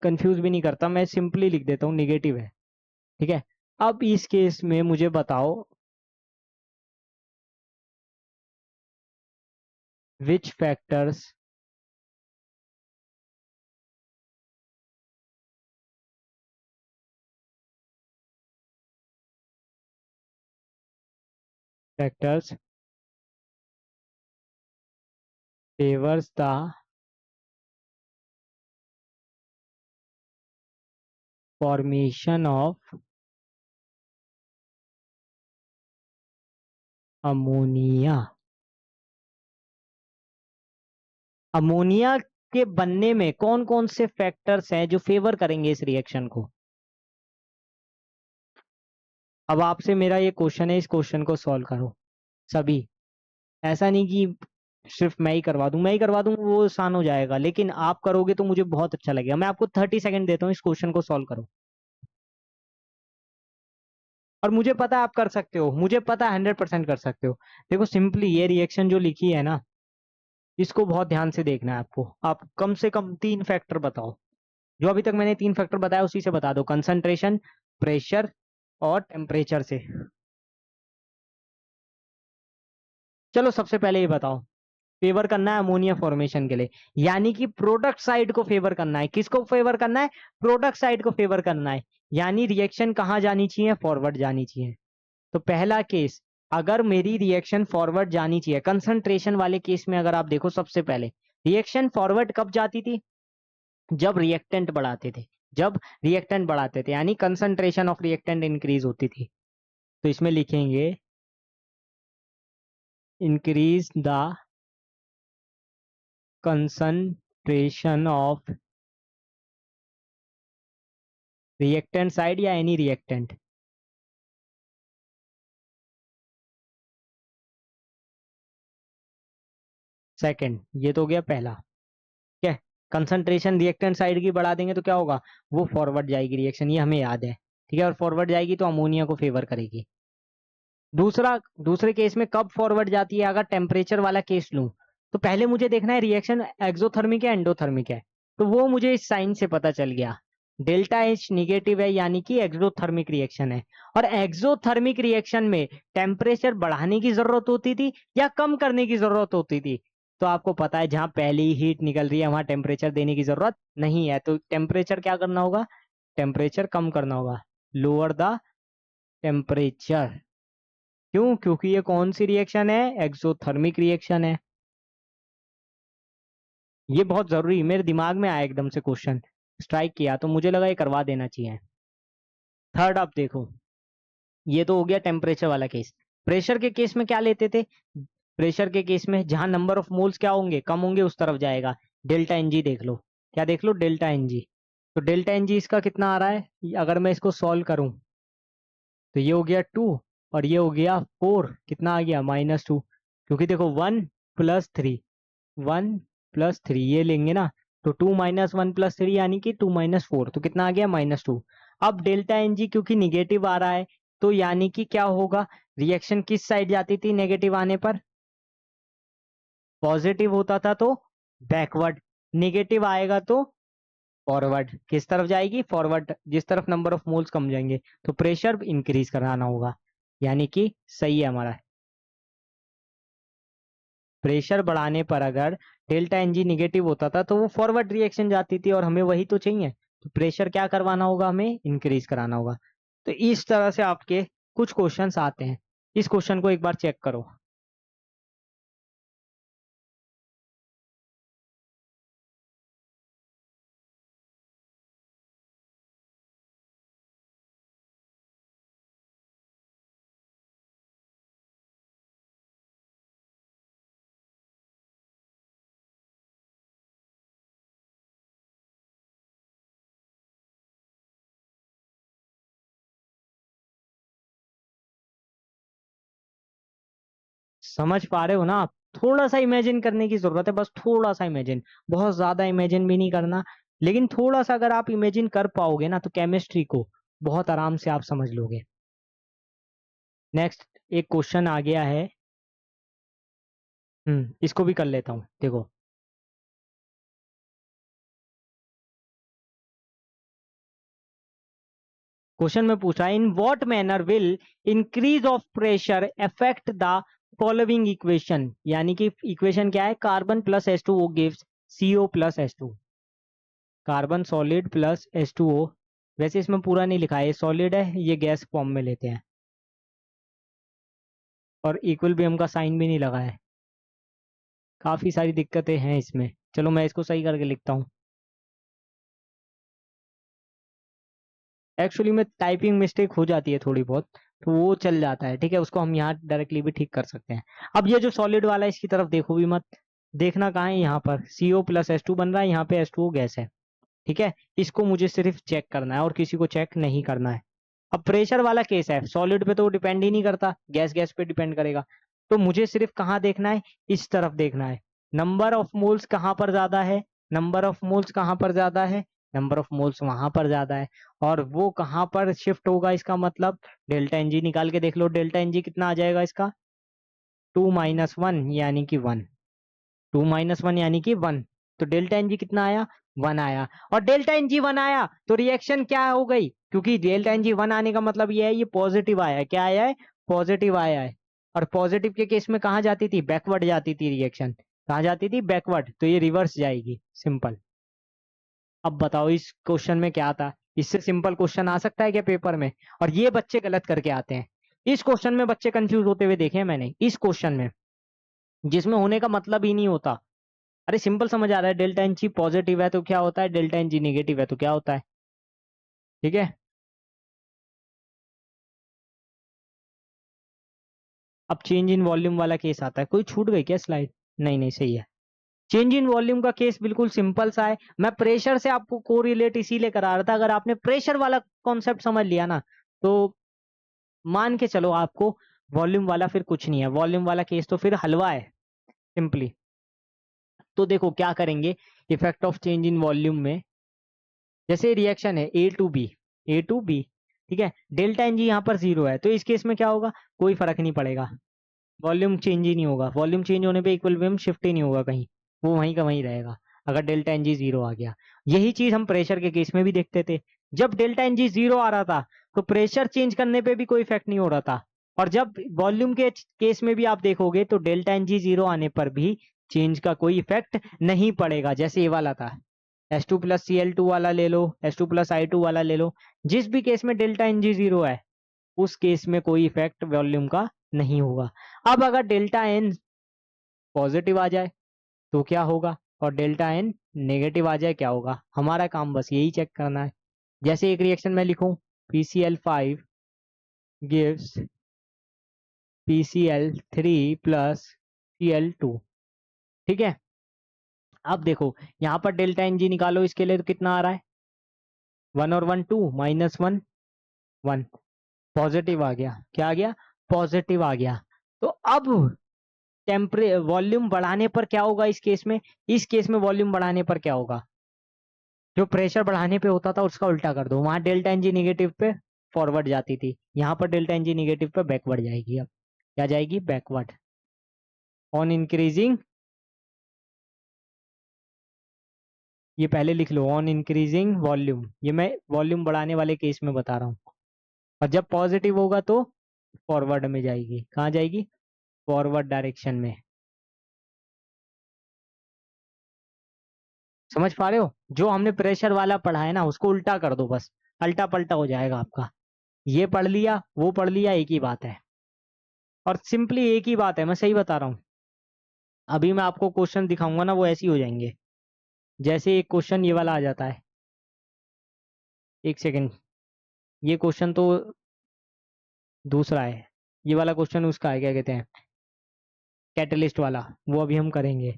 कंफ्यूज भी नहीं करता, मैं सिंपली लिख देता हूँ निगेटिव है। ठीक है, अब इस केस में मुझे बताओ, विच factors factors favours the formation of ammonia. Ammonia के बनने में कौन कौन से फैक्टर्स हैं जो फेवर करेंगे इस रिएक्शन को? अब आपसे मेरा ये क्वेश्चन है, इस क्वेश्चन को सॉल्व करो सभी। ऐसा नहीं कि सिर्फ मैं ही करवा दूं, मैं ही करवा दूं वो आसान हो जाएगा, लेकिन आप करोगे तो मुझे बहुत अच्छा लगेगा। मैं आपको 30 सेकंड देता हूँ, इस क्वेश्चन को सॉल्व करो। और मुझे पता है आप कर सकते हो, मुझे पता है 100% कर सकते हो। देखो, सिंपली ये रिएक्शन जो लिखी है ना, इसको बहुत ध्यान से देखना है आपको। आप कम से कम 3 फैक्टर बताओ, जो अभी तक मैंने 3 फैक्टर बताया उसी से बता दो, कंसंट्रेशन, प्रेशर और टेम्परेचर से। चलो सबसे पहले ये बताओ, फेवर करना है अमोनिया फॉर्मेशन के लिए, यानी कि प्रोडक्ट साइड को फेवर करना है। किसको फेवर करना है, प्रोडक्ट साइड को फेवर करना है। यानी रिएक्शन कहाँ जानी चाहिए, फॉरवर्ड जानी चाहिए। तो पहला केस, अगर मेरी रिएक्शन फॉरवर्ड जानी चाहिए, कंसंट्रेशन वाले केस में अगर आप देखो, सबसे पहले रिएक्शन फॉरवर्ड कब जाती थी, जब रिएक्टेंट बढ़ाते थे, जब रिएक्टेंट बढ़ाते थे, यानी कंसंट्रेशन ऑफ रिएक्टेंट इंक्रीज होती थी। तो इसमें लिखेंगे increase the concentration of reactant side या एनी रिएक्टेंट? सेकंड, ये तो हो गया पहला। ठीक है, कंसंट्रेशन रिएक्टेंट साइड की बढ़ा देंगे तो क्या होगा, वो फॉरवर्ड जाएगी रिएक्शन, ये हमें याद है। ठीक है, और फॉरवर्ड जाएगी तो अमोनिया को फेवर करेगी। दूसरे केस में कब फॉरवर्ड जाती है, अगर टेम्परेचर वाला केस लूं, तो पहले मुझे देखना है रिएक्शन एक्सोथर्मिक है एंडोथर्मिक है, तो वो मुझे इस साइन से पता चल गया। डेल्टा एच निगेटिव है यानी कि एक्सोथर्मिक रिएक्शन है। और एक्सोथर्मिक रिएक्शन में टेम्परेचर बढ़ाने की जरूरत होती थी या कम करने की जरूरत होती थी? तो आपको पता है जहां पहले ही हीट निकल रही है वहां टेम्परेचर देने की जरूरत नहीं है, तो टेम्परेचर क्या करना होगा, टेम्परेचर कम करना होगा, लोअर द टेम्परेचर। क्यों? क्योंकि ये कौन सी रिएक्शन है, एक्सोथर्मिक रिएक्शन है। ये बहुत जरूरी, मेरे दिमाग में आया एकदम से क्वेश्चन, स्ट्राइक किया तो मुझे लगा ये करवा देना चाहिए। थर्ड, आप देखो, ये तो हो गया टेम्परेचर वाला केस। प्रेशर के केस में क्या लेते थे, प्रेशर के केस में जहां नंबर ऑफ मोल्स क्या होंगे, कम होंगे, उस तरफ जाएगा। डेल्टा एनजी देख लो, क्या देख लो, डेल्टा एनजी। तो डेल्टा एनजी इसका कितना आ रहा है, अगर मैं इसको सॉल्व करूं तो ये हो गया 2 और ये हो गया 4, कितना आ गया, -2। क्योंकि देखो 1 + 3, 1 + 3 ये लेंगे ना, तो 2 - 1 + 3 यानी कि 2 - 4, तो कितना आ गया, -2। अब डेल्टा एन जी क्योंकि निगेटिव आ रहा है, तो यानी कि क्या होगा, रिएक्शन किस साइड जाती थी नेगेटिव आने पर, पॉजिटिव होता था तो बैकवर्ड, निगेटिव आएगा तो फॉरवर्ड। किस तरफ जाएगी, फॉरवर्ड, जिस तरफ नंबर ऑफ मोल्स कम जाएंगे। तो प्रेशर इंक्रीज कराना होगा, यानी कि सही है हमारा। प्रेशर बढ़ाने पर अगर डेल्टा एनजी निगेटिव होता था तो वो फॉरवर्ड रिएक्शन जाती थी, और हमें वही तो चाहिए। तो प्रेशर क्या करवाना होगा, हमें इंक्रीज कराना होगा। तो इस तरह से आपके कुछ क्वेश्चंस आते हैं। इस क्वेश्चन को एक बार चेक करो। समझ पा रहे हो ना आप? थोड़ा सा इमेजिन करने की जरूरत है, बस थोड़ा सा इमेजिन, बहुत ज्यादा इमेजिन भी नहीं करना, लेकिन थोड़ा सा अगर आप इमेजिन कर पाओगे ना तो केमिस्ट्री को बहुत आराम से आप समझ लोगे। नेक्स्ट एक क्वेश्चन आ गया है, इसको भी कर लेता हूँ, देखो। क्वेश्चन में पूछा, in what manner will increase of pressure affect the following equation, यानी कि इक्वेशन क्या है, carbon plus H2O gives CO+H2, carbon solid plus H2O। वैसे इसमें पूरा नहीं लिखा है, ये सॉलिड है, ये गैस फॉर्म में लेते हैं, और इक्विलिब्रियम का साइन भी नहीं लगा है। काफी सारी दिक्कतें हैं इसमें, चलो मैं इसको सही करके लिखता हूँ। एक्चुअली में टाइपिंग मिस्टेक हो जाती है थोड़ी बहुत, तो वो चल जाता है, ठीक है, उसको हम यहाँ डायरेक्टली भी ठीक कर सकते हैं। अब ये जो सॉलिड वाला है इसकी तरफ देखो भी मत, देखना कहाँ है, यहाँ पर CO+H2 बन रहा है, यहाँ पे H2O गैस है। ठीक है, इसको मुझे सिर्फ चेक करना है और किसी को चेक नहीं करना है। अब प्रेशर वाला केस है, सॉलिड पे तो डिपेंड ही नहीं करता, गैस गैस पे डिपेंड करेगा। तो मुझे सिर्फ कहाँ देखना है, इस तरफ देखना है। नंबर ऑफ मोल्स कहाँ पर ज्यादा है, नंबर ऑफ मोल्स कहाँ पर ज्यादा है, नंबर ऑफ मोल्स वहां पर ज्यादा है। और वो कहाँ पर शिफ्ट होगा, इसका मतलब डेल्टा एनजी निकाल के देख लो, डेल्टा एनजी कितना आ जाएगा इसका, 2 - 1 यानी कि 1, 2 - 1 यानी कि 1। तो डेल्टा एनजी कितना आया, 1 आया। और डेल्टा एनजी 1 आया तो रिएक्शन क्या हो गई, क्योंकि डेल्टा एनजी 1 आने का मतलब ये है ये पॉजिटिव आया है, क्या आया है, पॉजिटिव आया है। और पॉजिटिव के केस में कहाँ जाती थी, बैकवर्ड जाती थी रिएक्शन, कहाँ जाती थी, बैकवर्ड, तो ये रिवर्स जाएगी, सिंपल। अब बताओ इस क्वेश्चन में क्या था, इससे सिंपल क्वेश्चन आ सकता है क्या पेपर में? और ये बच्चे गलत करके आते हैं, इस क्वेश्चन में बच्चे कंफ्यूज होते हुए देखे हैं मैंने, इस क्वेश्चन में जिसमें होने का मतलब ही नहीं होता। अरे सिंपल समझ आ रहा है, डेल्टा एन जी पॉजिटिव है तो क्या होता है, डेल्टा एन जी निगेटिव है तो क्या होता है। ठीक है, अब चेंज इन वॉल्यूम वाला केस आता है, कोई छूट गई क्या स्लाइड, नहीं नहीं सही है। चेंज इन वॉल्यूम का केस बिल्कुल सिंपल सा है। मैं प्रेशर से आपको कोरिलेट इसीलिए करा रहा था, अगर आपने प्रेशर वाला कॉन्सेप्ट समझ लिया ना तो मान के चलो आपको वॉल्यूम वाला फिर कुछ नहीं है, वॉल्यूम वाला केस तो फिर हलवा है सिंपली। तो देखो क्या करेंगे effect of change in volume में, जैसे रिएक्शन है ए टू बी, ठीक है, डेल्टा एन जी यहाँ पर 0 है, तो इस केस में क्या होगा, कोई फर्क नहीं पड़ेगा, वॉल्यूम चेंज ही नहीं होगा। वॉल्यूम चेंज होने पे इक्विलिब्रियम शिफ्ट ही नहीं होगा कहीं, वो वहीं का वहीं रहेगा अगर डेल्टा एन जी 0 आ गया। यही चीज हम प्रेशर के केस में भी देखते थे, जब डेल्टा एन जी 0 आ रहा था तो प्रेशर चेंज करने पे भी कोई इफेक्ट नहीं हो रहा था, और जब वॉल्यूम के केस में भी आप देखोगे तो डेल्टा एन जी 0 आने पर भी चेंज का कोई इफेक्ट नहीं पड़ेगा। जैसे ये वाला था H2 प्लस Cl2 वाला ले लो, H2 प्लस I2 वाला ले लो, जिस भी केस में डेल्टा एन जी 0 है उस केस में कोई इफेक्ट वॉल्यूम का नहीं होगा। अब अगर डेल्टा एन पॉजिटिव आ जाए तो क्या होगा, और डेल्टा एन नेगेटिव आ जाए क्या होगा, हमारा काम बस यही चेक करना है। जैसे एक रिएक्शन में लिखूं PCl5 gives PCl3 plus Cl2, ठीक है। अब देखो यहाँ पर डेल्टा एन जी निकालो, इसके लिए तो कितना आ रहा है 1 और 1 2, -1 1, पॉजिटिव आ गया, क्या आ गया, पॉजिटिव आ गया। तो अब टेम्परे वॉल्यूम बढ़ाने पर क्या होगा इस केस में वॉल्यूम बढ़ाने पर क्या होगा, जो प्रेशर बढ़ाने पे होता था उसका उल्टा कर दो, वहां डेल्टा एन जी निगेटिव पे फॉरवर्ड जाती थी, यहाँ पर डेल्टा एन जी निगेटिव पे बैकवर्ड जाएगी। अब क्या जाएगी, बैकवर्ड ऑन इंक्रीजिंग, ये पहले लिख लो ऑन इंक्रीजिंग वॉल्यूम, ये मैं वॉल्यूम बढ़ाने वाले केस में बता रहा हूँ। और जब पॉजिटिव होगा तो फॉरवर्ड में जाएगी, कहाँ जाएगी, फॉरवर्ड डायरेक्शन में। समझ पा रहे हो, जो हमने प्रेशर वाला पढ़ा है ना उसको उल्टा कर दो, बस अल्टा पल्टा हो जाएगा आपका। ये पढ़ लिया वो पढ़ लिया, एक ही बात है, और सिंपली एक ही बात है, मैं सही बता रहा हूँ। अभी मैं आपको क्वेश्चन दिखाऊंगा ना वो ऐसे ही हो जाएंगे, जैसे एक क्वेश्चन ये वाला आ जाता है, एक सेकेंड, ये क्वेश्चन तो दूसरा है, ये वाला क्वेश्चन उसका है, क्या कहते हैं कैटलिस्ट वाला, वो अभी हम करेंगे,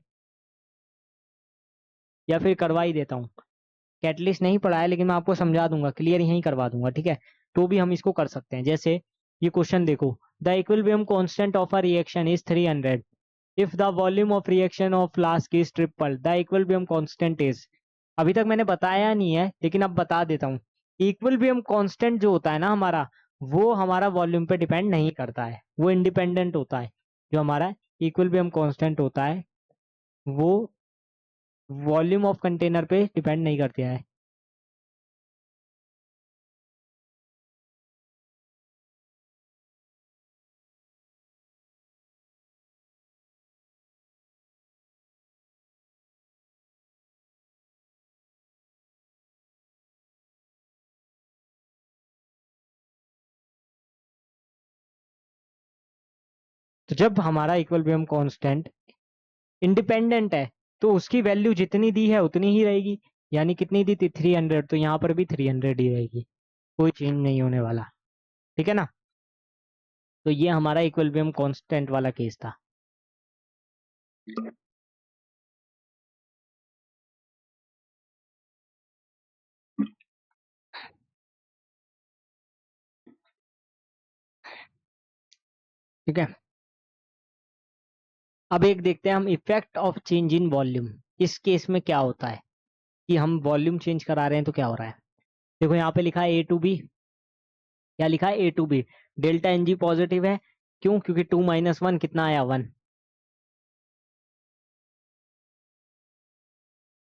या फिर करवा ही देता हूँ। कैटलिस्ट नहीं पढ़ा है लेकिन मैं आपको समझा दूंगा, क्लियर यहीं करवा दूंगा, ठीक है। तो भी हम इसको कर सकते हैं। जैसे ये क्वेश्चन देखो, the equilibrium constant of a reaction is 300 if the volume of reaction of flask is triple, the equilibrium constant is, अभी तक मैंने बताया नहीं है लेकिन अब बता देता हूँ। इक्विलिब्रियम कांस्टेंट जो होता है ना हमारा, वो हमारा वॉल्यूम पे डिपेंड नहीं करता है, वो इंडिपेंडेंट होता है। जो हमारा इक्विलिब्रियम कांस्टेंट होता है वो वॉल्यूम ऑफ कंटेनर पे डिपेंड नहीं करता है। तो जब हमारा इक्विलिब्रियम कांस्टेंट इंडिपेंडेंट है तो उसकी वैल्यू जितनी दी है उतनी ही रहेगी, यानी कितनी दी थी 300, तो यहाँ पर भी 300 ही रहेगी, कोई चेंज नहीं होने वाला, ठीक है ना। तो ये हमारा इक्विलिब्रियम कांस्टेंट वाला केस था। ठीक है, अब एक देखते हैं हम effect of change in volume. इस केस में क्या होता है कि हम वॉल्यूम चेंज करा रहे हैं तो क्या हो रहा है। देखो यहाँ पे लिखा है A2B, क्या लिखा है A2B, delta N g positive है, क्यों, क्योंकि 2 - 1 कितना आया 1,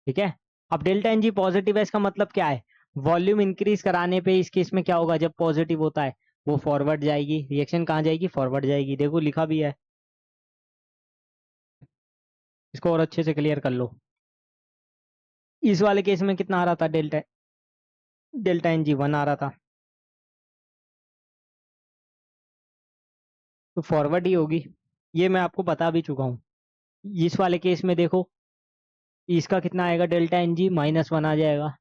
ठीक है। अब डेल्टा एन जी पॉजिटिव है, इसका मतलब क्या है, वॉल्यूम इंक्रीज कराने पे इस केस में क्या होगा, जब पॉजिटिव होता है वो फॉरवर्ड जाएगी, रिएक्शन कहाँ जाएगी, फॉरवर्ड जाएगी, देखो लिखा भी है, इसको और अच्छे से क्लियर कर लो। इस वाले केस में कितना आ रहा था, डेल्टा डेल्टा एन जी 1 आ रहा था, तो फॉरवर्ड ही होगी, ये मैं आपको बता भी चुका हूँ। इस वाले केस में देखो इसका कितना आएगा, डेल्टा एन जी -1 आ जाएगा,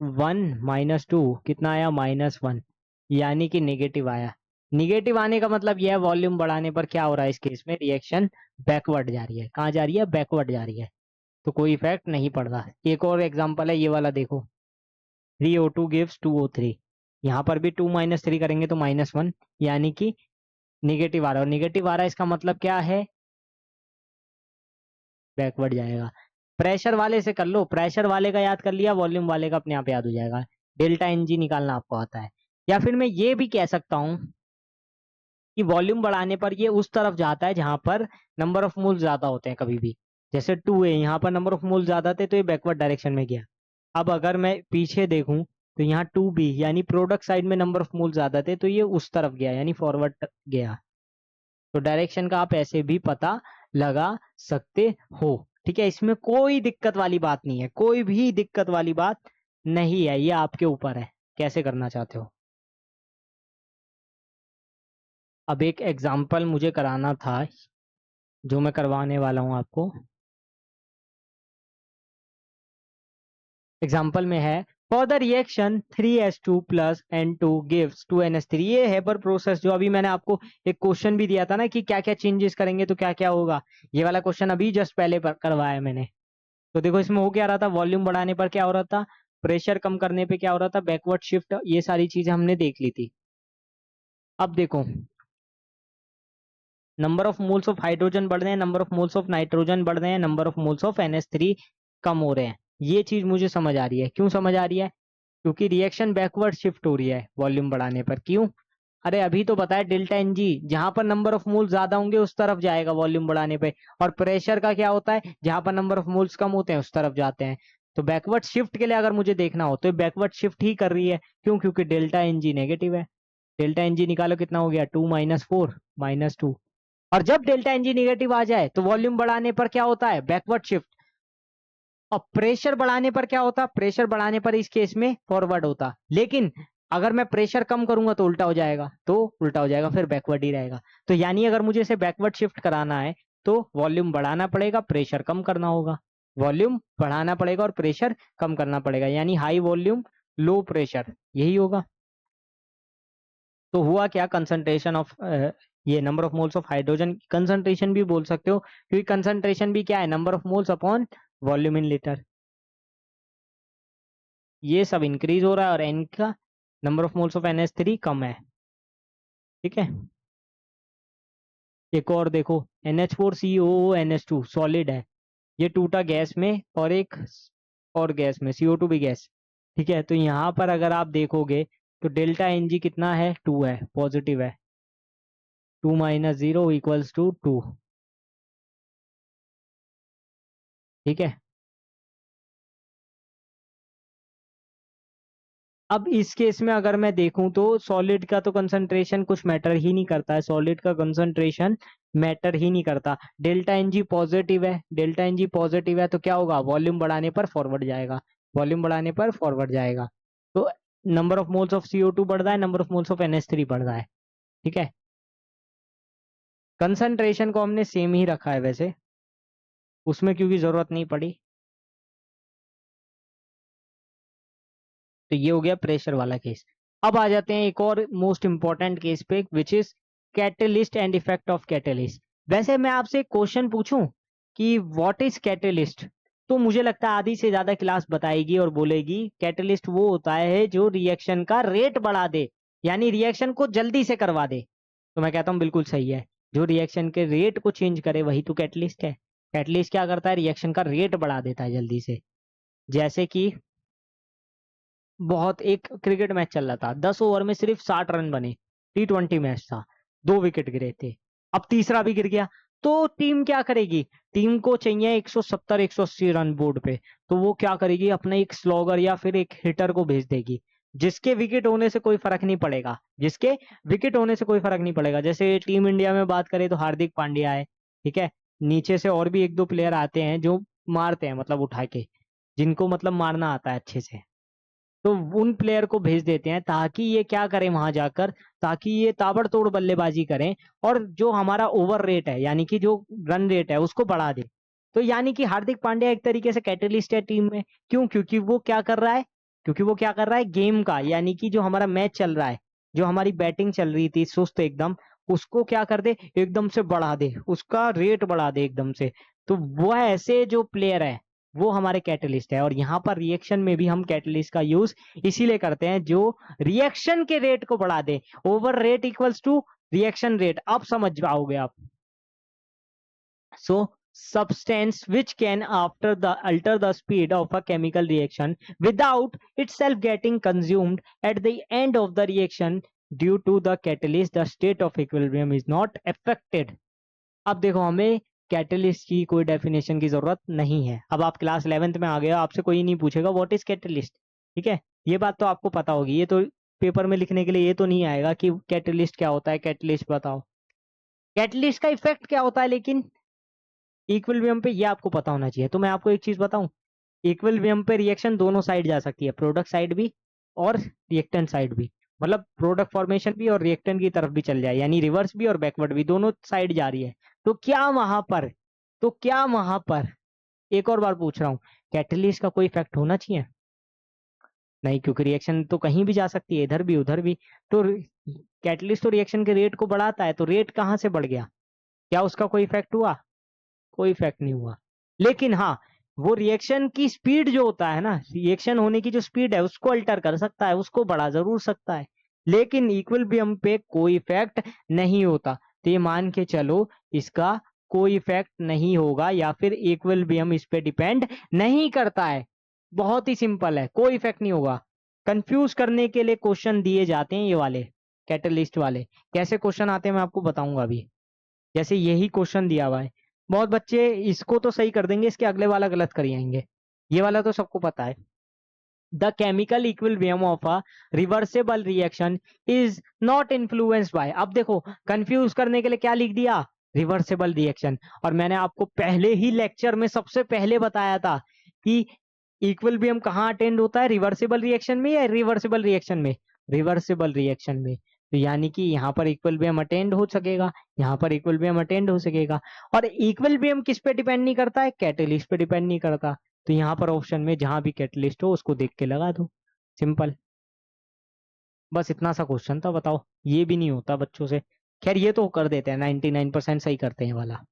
1 - 2 कितना आया, -1, यानी कि नेगेटिव आया। निगेटिव आने का मतलब यह है वॉल्यूम बढ़ाने पर क्या हो रहा है, इस केस में रिएक्शन बैकवर्ड जा रही है। कहाँ जा रही है? बैकवर्ड जा रही है, तो कोई इफेक्ट नहीं पड़ रहा। एक और एग्जांपल है ये वाला, देखो 3O2 गिव्स 2O3। यहाँ पर भी 2 - 3 करेंगे तो -1, यानी कि निगेटिव आ रहा है, और निगेटिव आ रहा है इसका मतलब क्या है, बैकवर्ड जाएगा। प्रेशर वाले से कर लो, प्रेशर वाले का याद कर लिया, वॉल्यूम वाले का अपने आप याद हो जाएगा। डेल्टा एनजी निकालना आपको आता है। या फिर मैं ये भी कह सकता हूँ कि वॉल्यूम बढ़ाने पर ये उस तरफ जाता है जहां पर नंबर ऑफ मोल ज्यादा होते हैं कभी भी। जैसे 2A, यहाँ पर नंबर ऑफ मोल ज्यादा थे तो ये बैकवर्ड डायरेक्शन में गया। अब अगर मैं पीछे देखूं तो यहाँ 2B यानी प्रोडक्ट साइड में नंबर ऑफ मोल ज्यादा थे, तो ये उस तरफ गया यानी फॉरवर्ड गया। तो डायरेक्शन का आप ऐसे भी पता लगा सकते हो। ठीक है, इसमें कोई दिक्कत वाली बात नहीं है, कोई भी दिक्कत वाली बात नहीं है, ये आपके ऊपर है कैसे करना चाहते हो। अब एक एग्जाम्पल मुझे कराना था जो मैं करवाने वाला हूं आपको। एग्जाम्पल में है for the reaction 3S2 plus N2 gives 2NH3। ये है पर प्रोसेस जो अभी मैंने आपको एक क्वेश्चन भी दिया था ना कि क्या क्या चेंजेस करेंगे तो क्या क्या होगा, ये वाला क्वेश्चन अभी जस्ट पहले करवाया मैंने। तो देखो इसमें हो क्या रहा था, वॉल्यूम बढ़ाने पर क्या हो रहा था, प्रेशर कम करने पे क्या हो रहा था, बैकवर्ड शिफ्ट, ये सारी चीजें हमने देख ली थी। अब देखो number of moles of hydrogen बढ़ रहे हैं, number of moles of nitrogen बढ़ रहे हैं, number of moles of NH3 कम हो रहे हैं। ये चीज मुझे समझ आ रही है। क्यों समझ आ रही है? क्योंकि रिएक्शन बैकवर्ड शिफ्ट हो रही है वॉल्यूम बढ़ाने पर। क्यों? अरे अभी तो बताया डेल्टा एन जी, जहां पर नंबर ऑफ मोल्स ज्यादा होंगे उस तरफ जाएगा वॉल्यूम बढ़ाने पे, और प्रेशर का क्या होता है, जहां पर नंबर ऑफ मोल्स कम होते हैं उस तरफ जाते हैं। तो बैकवर्ड शिफ्ट के लिए अगर मुझे देखना हो तो बैकवर्ड शिफ्ट ही कर रही है। क्यों? क्योंकि डेल्टा एन जी नेगेटिव है। डेल्टा एन जी निकालो कितना हो गया, 2 - 4 -2। और जब डेल्टा एन जी नेगेटिव आ जाए तो वॉल्यूम बढ़ाने पर क्या होता है, बैकवर्ड शिफ्ट। और प्रेशर बढ़ाने पर क्या होता, प्रेशर बढ़ाने पर इस केस में फॉरवर्ड होता। लेकिन अगर मैं प्रेशर कम करूंगा तो उल्टा हो जाएगा, तो उल्टा हो जाएगा, फिर बैकवर्ड ही रहेगा। तो यानी अगर मुझे इसे बैकवर्ड शिफ्ट कराना है तो वॉल्यूम बढ़ाना पड़ेगा, प्रेशर कम करना होगा। वॉल्यूम बढ़ाना पड़ेगा और प्रेशर कम करना पड़ेगा, यानी हाई वॉल्यूम लो प्रेशर, यही होगा। तो हुआ क्या, कंसंट्रेशन ऑफ ये number of moles of hydrogen concentration भी बोल सकते हो, क्योंकि कंसंट्रेशन भी क्या है, number of moles upon volume in litre. ये सब इंक्रीज हो रहा है और एन का number of moles of NH3 कम है। ठीक है, एक और देखो NH4COONH2 सॉलिड है, ये टूटा गैस में और एक और गैस में, CO2 भी गैस। ठीक है, तो यहाँ पर अगर आप देखोगे तो डेल्टा Ng कितना है, 2 है, पॉजिटिव है। 2 - 0 = 2। ठीक है, अब इस केस में अगर मैं देखूं तो सॉलिड का तो कंसंट्रेशन कुछ मैटर ही नहीं करता है, सॉलिड का कंसंट्रेशन मैटर ही नहीं करता। डेल्टा एनजी पॉजिटिव है, डेल्टा एनजी पॉजिटिव है तो क्या होगा, वॉल्यूम बढ़ाने पर फॉरवर्ड जाएगा, वॉल्यूम बढ़ाने पर फॉरवर्ड जाएगा। तो number of moles of CO2 बढ़ रहा है, number of moles of NH3 बढ़ रहा है। ठीक है, कंसंट्रेशन को हमने सेम ही रखा है वैसे, उसमें क्योंकि जरूरत नहीं पड़ी। तो ये हो गया प्रेशर वाला केस। अब आ जाते हैं एक और मोस्ट इंपॉर्टेंट केस पे, which is catalyst and effect of catalyst. वैसे मैं आपसे एक क्वेश्चन पूछूं कि व्हाट इज कैटलिस्ट, तो मुझे लगता है आधी से ज्यादा क्लास बताएगी और बोलेगी कैटलिस्ट वो होता है जो रिएक्शन का रेट बढ़ा दे, यानी रिएक्शन को जल्दी से करवा दे। तो मैं कहता हूँ बिल्कुल सही है, जो रिएक्शन के रेट को चेंज करे वही तो कैटलिस्ट है। कैटलिस्ट क्या करता है, रिएक्शन का रेट बढ़ा देता है जल्दी से। जैसे कि बहुत एक क्रिकेट मैच चल रहा था, 10 ओवर में सिर्फ 60 रन बने, T20 मैच था, 2 विकेट गिरे थे। अब तीसरा भी गिर गया, तो टीम क्या करेगी, टीम को चाहिए 170 180 रन बोर्ड पे, तो वो क्या करेगी, अपना एक स्लॉगर या फिर एक हिटर को भेज देगी, जिसके विकेट होने से कोई फर्क नहीं पड़ेगा, जिसके विकेट होने से कोई फर्क नहीं पड़ेगा। जैसे टीम इंडिया में बात करें तो हार्दिक पांड्या है। ठीक है, नीचे से और भी एक दो प्लेयर आते हैं जो मारते हैं, मतलब उठा के, जिनको मतलब मारना आता है अच्छे से, तो उन प्लेयर को भेज देते हैं ताकि ये क्या करें वहां जाकर, ताकि ये ताबड़तोड़ बल्लेबाजी करें और जो हमारा ओवर रेट है यानी कि जो रन रेट है उसको बढ़ा दे। तो यानी कि हार्दिक पांड्या एक तरीके से कैटलिस्ट है टीम में। क्यों? क्योंकि वो क्या कर रहा है, क्योंकि वो क्या कर रहा है, गेम का यानी कि जो हमारा मैच चल रहा है, जो हमारी बैटिंग चल रही थी सुस्त एकदम, उसको क्या कर दे, एकदम से बढ़ा दे, उसका रेट बढ़ा दे एकदम से। तो वो ऐसे जो प्लेयर है वो हमारे कैटलिस्ट है। और यहाँ पर रिएक्शन में भी हम कैटलिस्ट का यूज इसीलिए करते हैं जो रिएक्शन के रेट को बढ़ा दे। Over rate equals to reaction rate, अब समझ पाओगे आप। So substance which can alter the speed of a chemical reaction without itself getting consumed at the end of the reaction due to the catalyst, the state of equilibrium is not affected. अब देखो हमें कैटलिस्ट की कोई डेफिनेशन की जरूरत नहीं है। अब आप क्लास 11th में आ गए हो, आपसे कोई नहीं पूछेगा व्हाट इज कैटलिस्ट। ठीक है, ये बात तो आपको पता होगी। ये तो पेपर में लिखने के लिए ये तो नहीं आएगा कि कैटलिस्ट क्या होता है, कैटलिस्ट बताओ, कैटलिस्ट का इफेक्ट क्या होता है। लेकिन इक्विलिब्रियम पे ये आपको पता होना चाहिए। तो मैं आपको एक चीज बताऊं, इक्विलिब्रियम पे रिएक्शन दोनों साइड जा सकती है, प्रोडक्ट साइड भी और रिएक्टेंट साइड भी। मतलब प्रोडक्ट फॉर्मेशन भी और रिएक्टेंट की तरफ भी चल जाए, यानी रिवर्स भी और बैकवर्ड भी, दोनों साइड जा रही है। तो क्या वहां पर, तो क्या वहां पर, एक और बार पूछ रहा हूँ, कैटलिस्ट का कोई इफेक्ट होना चाहिए? नहीं, क्योंकि रिएक्शन तो कहीं भी जा सकती है, इधर भी उधर भी। तो कैटलिस्ट तो रिएक्शन के रेट को बढ़ाता है, तो रेट कहाँ से बढ़ गया? क्या उसका कोई इफेक्ट हुआ? कोई इफेक्ट नहीं हुआ। लेकिन हाँ, वो रिएक्शन की स्पीड जो होता है ना, रिएक्शन होने की जो स्पीड है उसको अल्टर कर सकता है, उसको बढ़ा जरूर सकता है, लेकिन इक्विलिब्रियम पे कोई इफेक्ट नहीं होता। तो ये मान के चलो इसका कोई इफेक्ट नहीं होगा, या फिर इक्विलिब्रियम इस पे डिपेंड नहीं करता है। बहुत ही सिंपल है, कोई इफेक्ट नहीं होगा। कंफ्यूज करने के लिए क्वेश्चन दिए जाते हैं ये वाले, कैटलिस्ट वाले। कैसे क्वेश्चन आते हैं मैं आपको बताऊंगा अभी। जैसे यही क्वेश्चन दिया हुआ है, बहुत बच्चे इसको तो सही कर देंगे, इसके अगले वाला गलत कर आएंगे। ये वाला तो सबको पता है, the chemical equilibrium of a reversible reaction is not influenced by. अब देखो कंफ्यूज करने के लिए क्या लिख दिया, रिवर्सेबल रिएक्शन। और मैंने आपको पहले ही लेक्चर में सबसे पहले बताया था कि इक्विलिब्रियम कहाँ अटेंड होता है, रिवर्सिबल रिएक्शन में या रिवर्सिबल रिएक्शन में? रिवर्सिबल रिएक्शन में। तो यानी कि यहाँ पर इक्विलिब्रियम अटेंड हो सकेगा, यहाँ पर इक्विलिब्रियम अटेंड हो सकेगा। और इक्विलिब्रियम किस पे डिपेंड नहीं करता है, कैटलिस्ट पे डिपेंड नहीं करता। तो यहाँ पर ऑप्शन में जहां भी कैटलिस्ट हो उसको देख के लगा दो, सिंपल। बस इतना सा क्वेश्चन था, बताओ। ये भी नहीं होता बच्चों से। खैर ये तो कर देते हैं, 99% सही करते हैं वाला,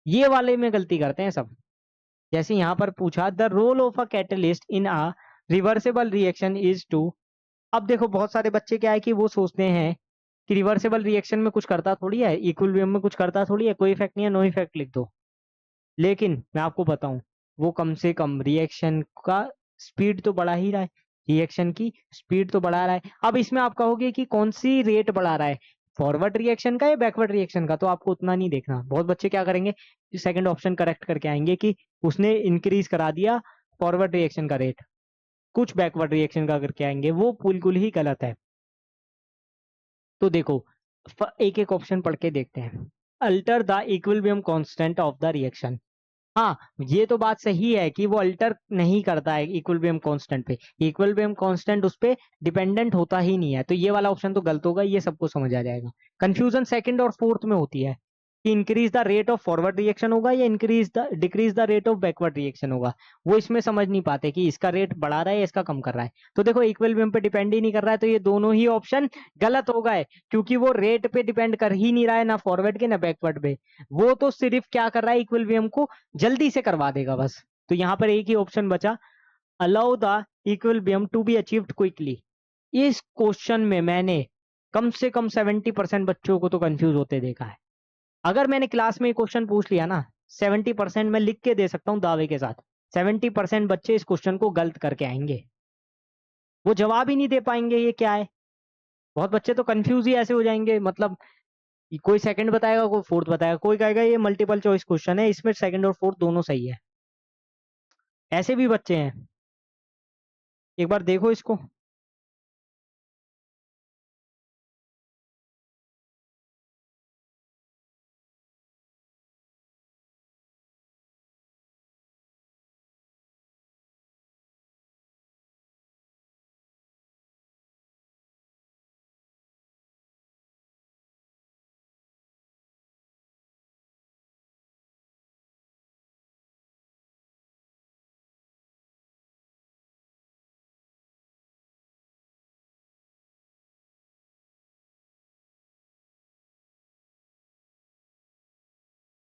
ये वाले में गलती करते हैं सब। जैसे यहाँ पर पूछा, the role of a catalyst in a reversible reaction is to. अब देखो बहुत सारे बच्चे क्या है कि वो सोचते हैं कि रिवर्सेबल रिएक्शन में कुछ करता थोड़ी है, इक्विलिब्रियम में कुछ करता थोड़ी है, कोई इफेक्ट नहीं है, नो इफेक्ट लिख दो। लेकिन मैं आपको बताऊं, वो कम से कम रिएक्शन का स्पीड तो बढ़ा ही रहा है, रिएक्शन की स्पीड तो बढ़ा रहा है। अब इसमें आप कहोगे कि कौन सी रेट बढ़ा रहा है, फॉरवर्ड रिएक्शन का या बैकवर्ड रिएक्शन का? तो आपको उतना नहीं देखना। बहुत बच्चे क्या करेंगे, सेकंड ऑप्शन करेक्ट करके आएंगे कि उसने इंक्रीज करा दिया फॉरवर्ड रिएक्शन का रेट, कुछ बैकवर्ड रिएक्शन का करके आएंगे, वो बिल्कुल ही गलत है। तो देखो एक एक ऑप्शन पढ़ के देखते हैं। Alter the equilibrium constant of the reaction. हाँ, ये तो बात सही है कि वो अल्टर नहीं करता है इक्विलिब्रियम कांस्टेंट पे, इक्विलिब्रियम कांस्टेंट उस पे डिपेंडेंट होता ही नहीं है। तो ये वाला ऑप्शन तो गलत होगा, ये सबको समझ आ जाएगा। कंफ्यूजन सेकंड और फोर्थ में होती है कि increase the rate of forward reaction होगा या increase the decrease the rate of backward reaction होगा। वो इसमें समझ नहीं पाते कि इसका रेट बढ़ा रहा है या इसका कम कर रहा है। तो देखो इक्विलिब्रियम पे डिपेंड ही नहीं कर रहा है, तो ये दोनों ही ऑप्शन गलत हो गए, क्योंकि वो रेट पे डिपेंड कर ही नहीं रहा है, ना फॉरवर्ड के ना बैकवर्ड पे। वो तो सिर्फ क्या कर रहा है, इक्विलिब्रियम को जल्दी से करवा देगा बस। तो यहाँ पर एक ही ऑप्शन बचा, allow the equilibrium to be achieved quickly. इस क्वेश्चन में मैंने कम से कम 70% बच्चों को तो कंफ्यूज होते देखा है। अगर मैंने क्लास में क्वेश्चन पूछ लिया ना, 70% मैं लिख के दे सकता हूँ दावे के साथ, 70% बच्चे इस क्वेश्चन को गलत करके आएंगे, वो जवाब ही नहीं दे पाएंगे ये क्या है। बहुत बच्चे तो कंफ्यूज ही ऐसे हो जाएंगे, मतलब कोई सेकंड बताएगा, कोई फोर्थ बताएगा, कोई कहेगा ये मल्टीपल चॉइस क्वेश्चन है, इसमें सेकंड और फोर्थ दोनों सही है। ऐसे भी बच्चे हैं, एक बार देखो इसको।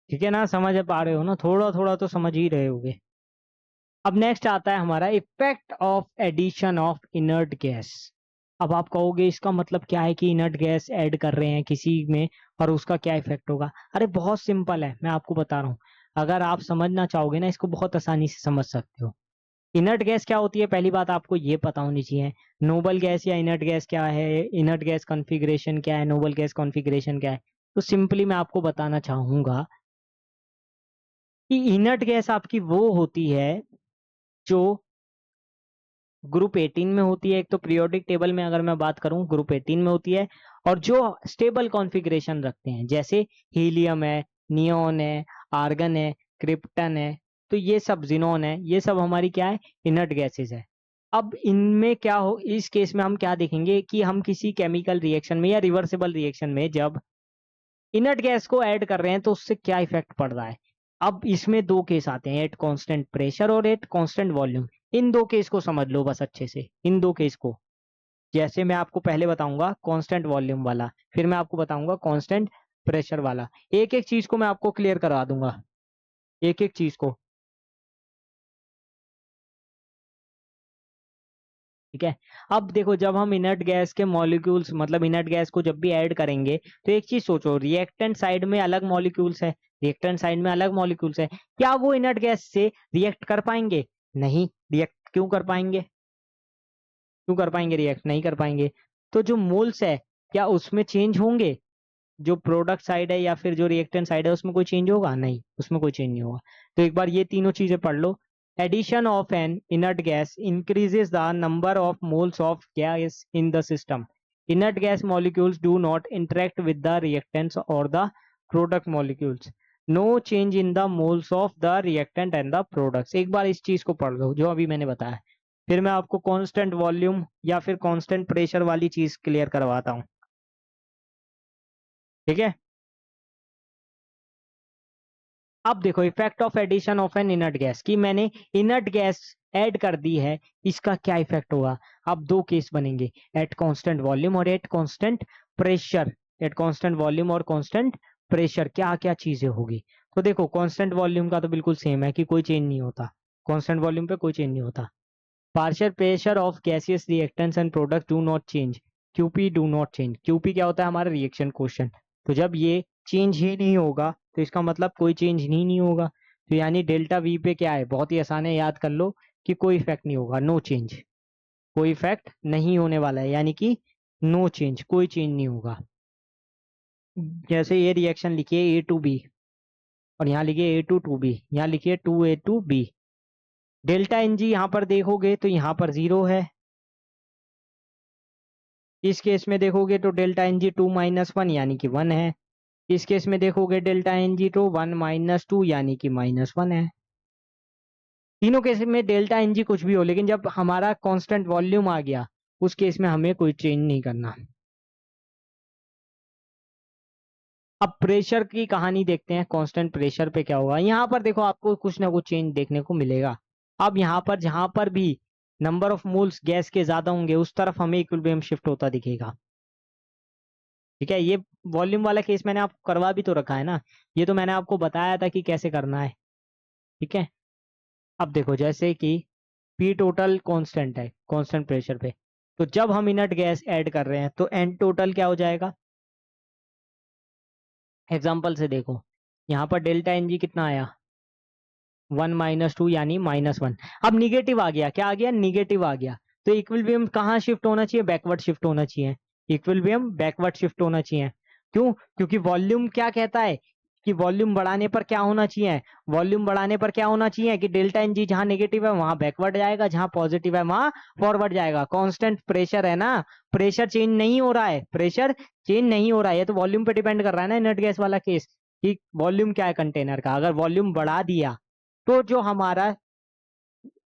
ठीक है ना, समझ पा रहे हो ना, थोड़ा थोड़ा तो समझ ही रहे होगे। अब नेक्स्ट आता है हमारा effect of addition of inert gas. अब आप कहोगे इसका मतलब क्या है कि इनर्ट गैस ऐड कर रहे हैं किसी में और उसका क्या इफेक्ट होगा। अरे बहुत सिंपल है, मैं आपको बता रहा हूँ। अगर आप समझना चाहोगे ना इसको, बहुत आसानी से समझ सकते हो। इनर्ट गैस क्या होती है, पहली बात आपको ये पता होनी चाहिए। नोबल गैस या इनर्ट गैस क्या है, इनर्ट गैस कॉन्फ़िगरेशन क्या है, नोबल गैस कॉन्फ़िगरेशन क्या है। तो सिंपली मैं आपको बताना चाहूंगा कि इनर्ट गैस आपकी वो होती है जो ग्रुप 18 में होती है। एक तो पीरियोडिक टेबल में अगर मैं बात करूं ग्रुप 18 में होती है, और जो स्टेबल कॉन्फ़िगरेशन रखते हैं, जैसे हीलियम है, नियोन है, आर्गन है, क्रिप्टन है, तो ये सब जिनोन है, ये सब हमारी क्या है, इनर्ट गैसेज है। अब इनमें क्या हो, इस केस में हम क्या देखेंगे कि हम किसी केमिकल रिएक्शन में या रिवर्सिबल रिएक्शन में जब इनर्ट गैस को ऐड कर रहे हैं तो उससे क्या इफेक्ट पड़ रहा है। अब इसमें दो केस आते हैं, एट कांस्टेंट प्रेशर और एट कांस्टेंट वॉल्यूम। इन दो केस को समझ लो बस अच्छे से, इन दो केस को। जैसे मैं आपको पहले बताऊंगा कांस्टेंट वॉल्यूम वाला, फिर मैं आपको बताऊंगा कांस्टेंट प्रेशर वाला। एक एक चीज को मैं आपको क्लियर करवा दूंगा, एक एक चीज को। ठीक है। अब देखो, जब हम इनर्ट गैस के मॉलिक्यूल्स, मतलब इनर्ट गैस को जब भी ऐड करेंगे, तो एक चीज सोचो, रिएक्टेंट साइड में अलग मॉलिक्यूल्स है, रिएक्टेंट साइड में अलग मॉलिक्यूल्स है, क्या वो इनर्ट गैस से रिएक्ट कर पाएंगे? नहीं। रिएक्ट क्यों कर पाएंगे, क्यों कर पाएंगे, रिएक्ट नहीं कर पाएंगे। तो जो मोल्स है, क्या उसमें चेंज होंगे? जो प्रोडक्ट साइड है या फिर जो रिएक्टेंट साइड है, उसमें कोई चेंज होगा? नहीं, उसमें कोई चेंज नहीं होगा। तो एक बार ये तीनों चीजें पढ़ लो। Addition of an inert gas increases the number of moles of gas in the system. Inert gas molecules do not interact with the reactants और the product molecules. No change in the moles of the reactant and the products. एक बार इस चीज को पढ़ लो जो अभी मैंने बताया, फिर मैं आपको कांस्टेंट वॉल्यूम या फिर कांस्टेंट प्रेशर वाली चीज क्लियर करवाता हूँ। ठीक है। अब देखो, effect of addition of an inert gas, कि मैंने इनर्ट गैस ऐड कर दी है, इसका क्या इफेक्ट होगा। अब दो केस बनेंगे, एट कांस्टेंट वॉल्यूम और at constant pressure. At constant volume और कांस्टेंट प्रेशर क्या क्या चीजें होगी। तो देखो, कांस्टेंट वॉल्यूम का तो बिल्कुल सेम है कि कोई चेंज नहीं होता, कांस्टेंट वॉल्यूम पे कोई चेंज नहीं होता। Partial pressure of gaseous reactants and product do not change, QP do not change. QP क्या होता है, हमारा रिएक्शन क्वेश्चन। तो जब ये चेंज ही नहीं होगा तो इसका मतलब कोई चेंज ही नहीं होगा। तो यानी डेल्टा वी पे क्या है, बहुत ही आसान है, याद कर लो कि कोई इफेक्ट नहीं होगा, नो चेंज। कोई इफेक्ट नहीं होने वाला है, यानी कि नो चेंज, कोई चेंज नहीं होगा। जैसे ये रिएक्शन लिखिए ए टू बी, और यहाँ लिखिए ए टू टू बी, यहाँ लिखिए two A two B. Delta N G यहाँ पर देखोगे तो यहाँ पर जीरो है। इस केस में देखोगे तो delta N G two minus one यानी कि वन है। इस केस में देखोगे डेल्टा एन जी तो वन माइनस टू यानी कि माइनस वन है। तीनों केस में डेल्टा एन जी कुछ भी हो, लेकिन जब हमारा कांस्टेंट वॉल्यूम आ गया, उस केस में हमें कोई चेंज नहीं करना। अब प्रेशर की कहानी देखते हैं, कांस्टेंट प्रेशर पे क्या होगा। यहाँ पर देखो, आपको कुछ ना कुछ चेंज देखने को मिलेगा। अब यहाँ पर जहां पर भी नंबर ऑफ मोल्स गैस के ज्यादा होंगे, उस तरफ हमें इक्विलिब्रियम शिफ्ट होता दिखेगा। ठीक है। ये वॉल्यूम वाला केस मैंने आपको करवा भी तो रखा है ना, ये तो मैंने आपको बताया था कि कैसे करना है। ठीक है। अब देखो, जैसे कि पी टोटल कांस्टेंट है कांस्टेंट प्रेशर पे, तो जब हम इनर्ट गैस ऐड कर रहे हैं तो एन टोटल क्या हो जाएगा। एग्जांपल से देखो, यहाँ पर डेल्टा एन जी कितना आया, वन माइनस टू यानी माइनस वन। अब निगेटिव आ गया, क्या आ गया, निगेटिव आ गया। तो इक्विलिब्रियम कहाँ शिफ्ट होना चाहिए, बैकवर्ड शिफ्ट होना चाहिए। इक्विलिब्रियम बैकवर्ड शिफ्ट होना चाहिए। क्यों? क्योंकि वॉल्यूम क्या कहता है कि वॉल्यूम बढ़ाने पर क्या होना चाहिए, वॉल्यूम बढ़ाने पर क्या होना चाहिए कि डेल्टा एन जी जहां नेगेटिव है वहां बैकवर्ड जाएगा, जहां पॉजिटिव है वहां फॉरवर्ड जाएगा। कांस्टेंट प्रेशर है ना, प्रेशर चेंज नहीं हो रहा है, प्रेशर चेंज नहीं हो रहा है, ये तो वॉल्यूम पे डिपेंड कर रहा है ना, इनर्ट गैस वाला केस, कि वॉल्यूम क्या है कंटेनर का। अगर वॉल्यूम बढ़ा दिया तो जो हमारा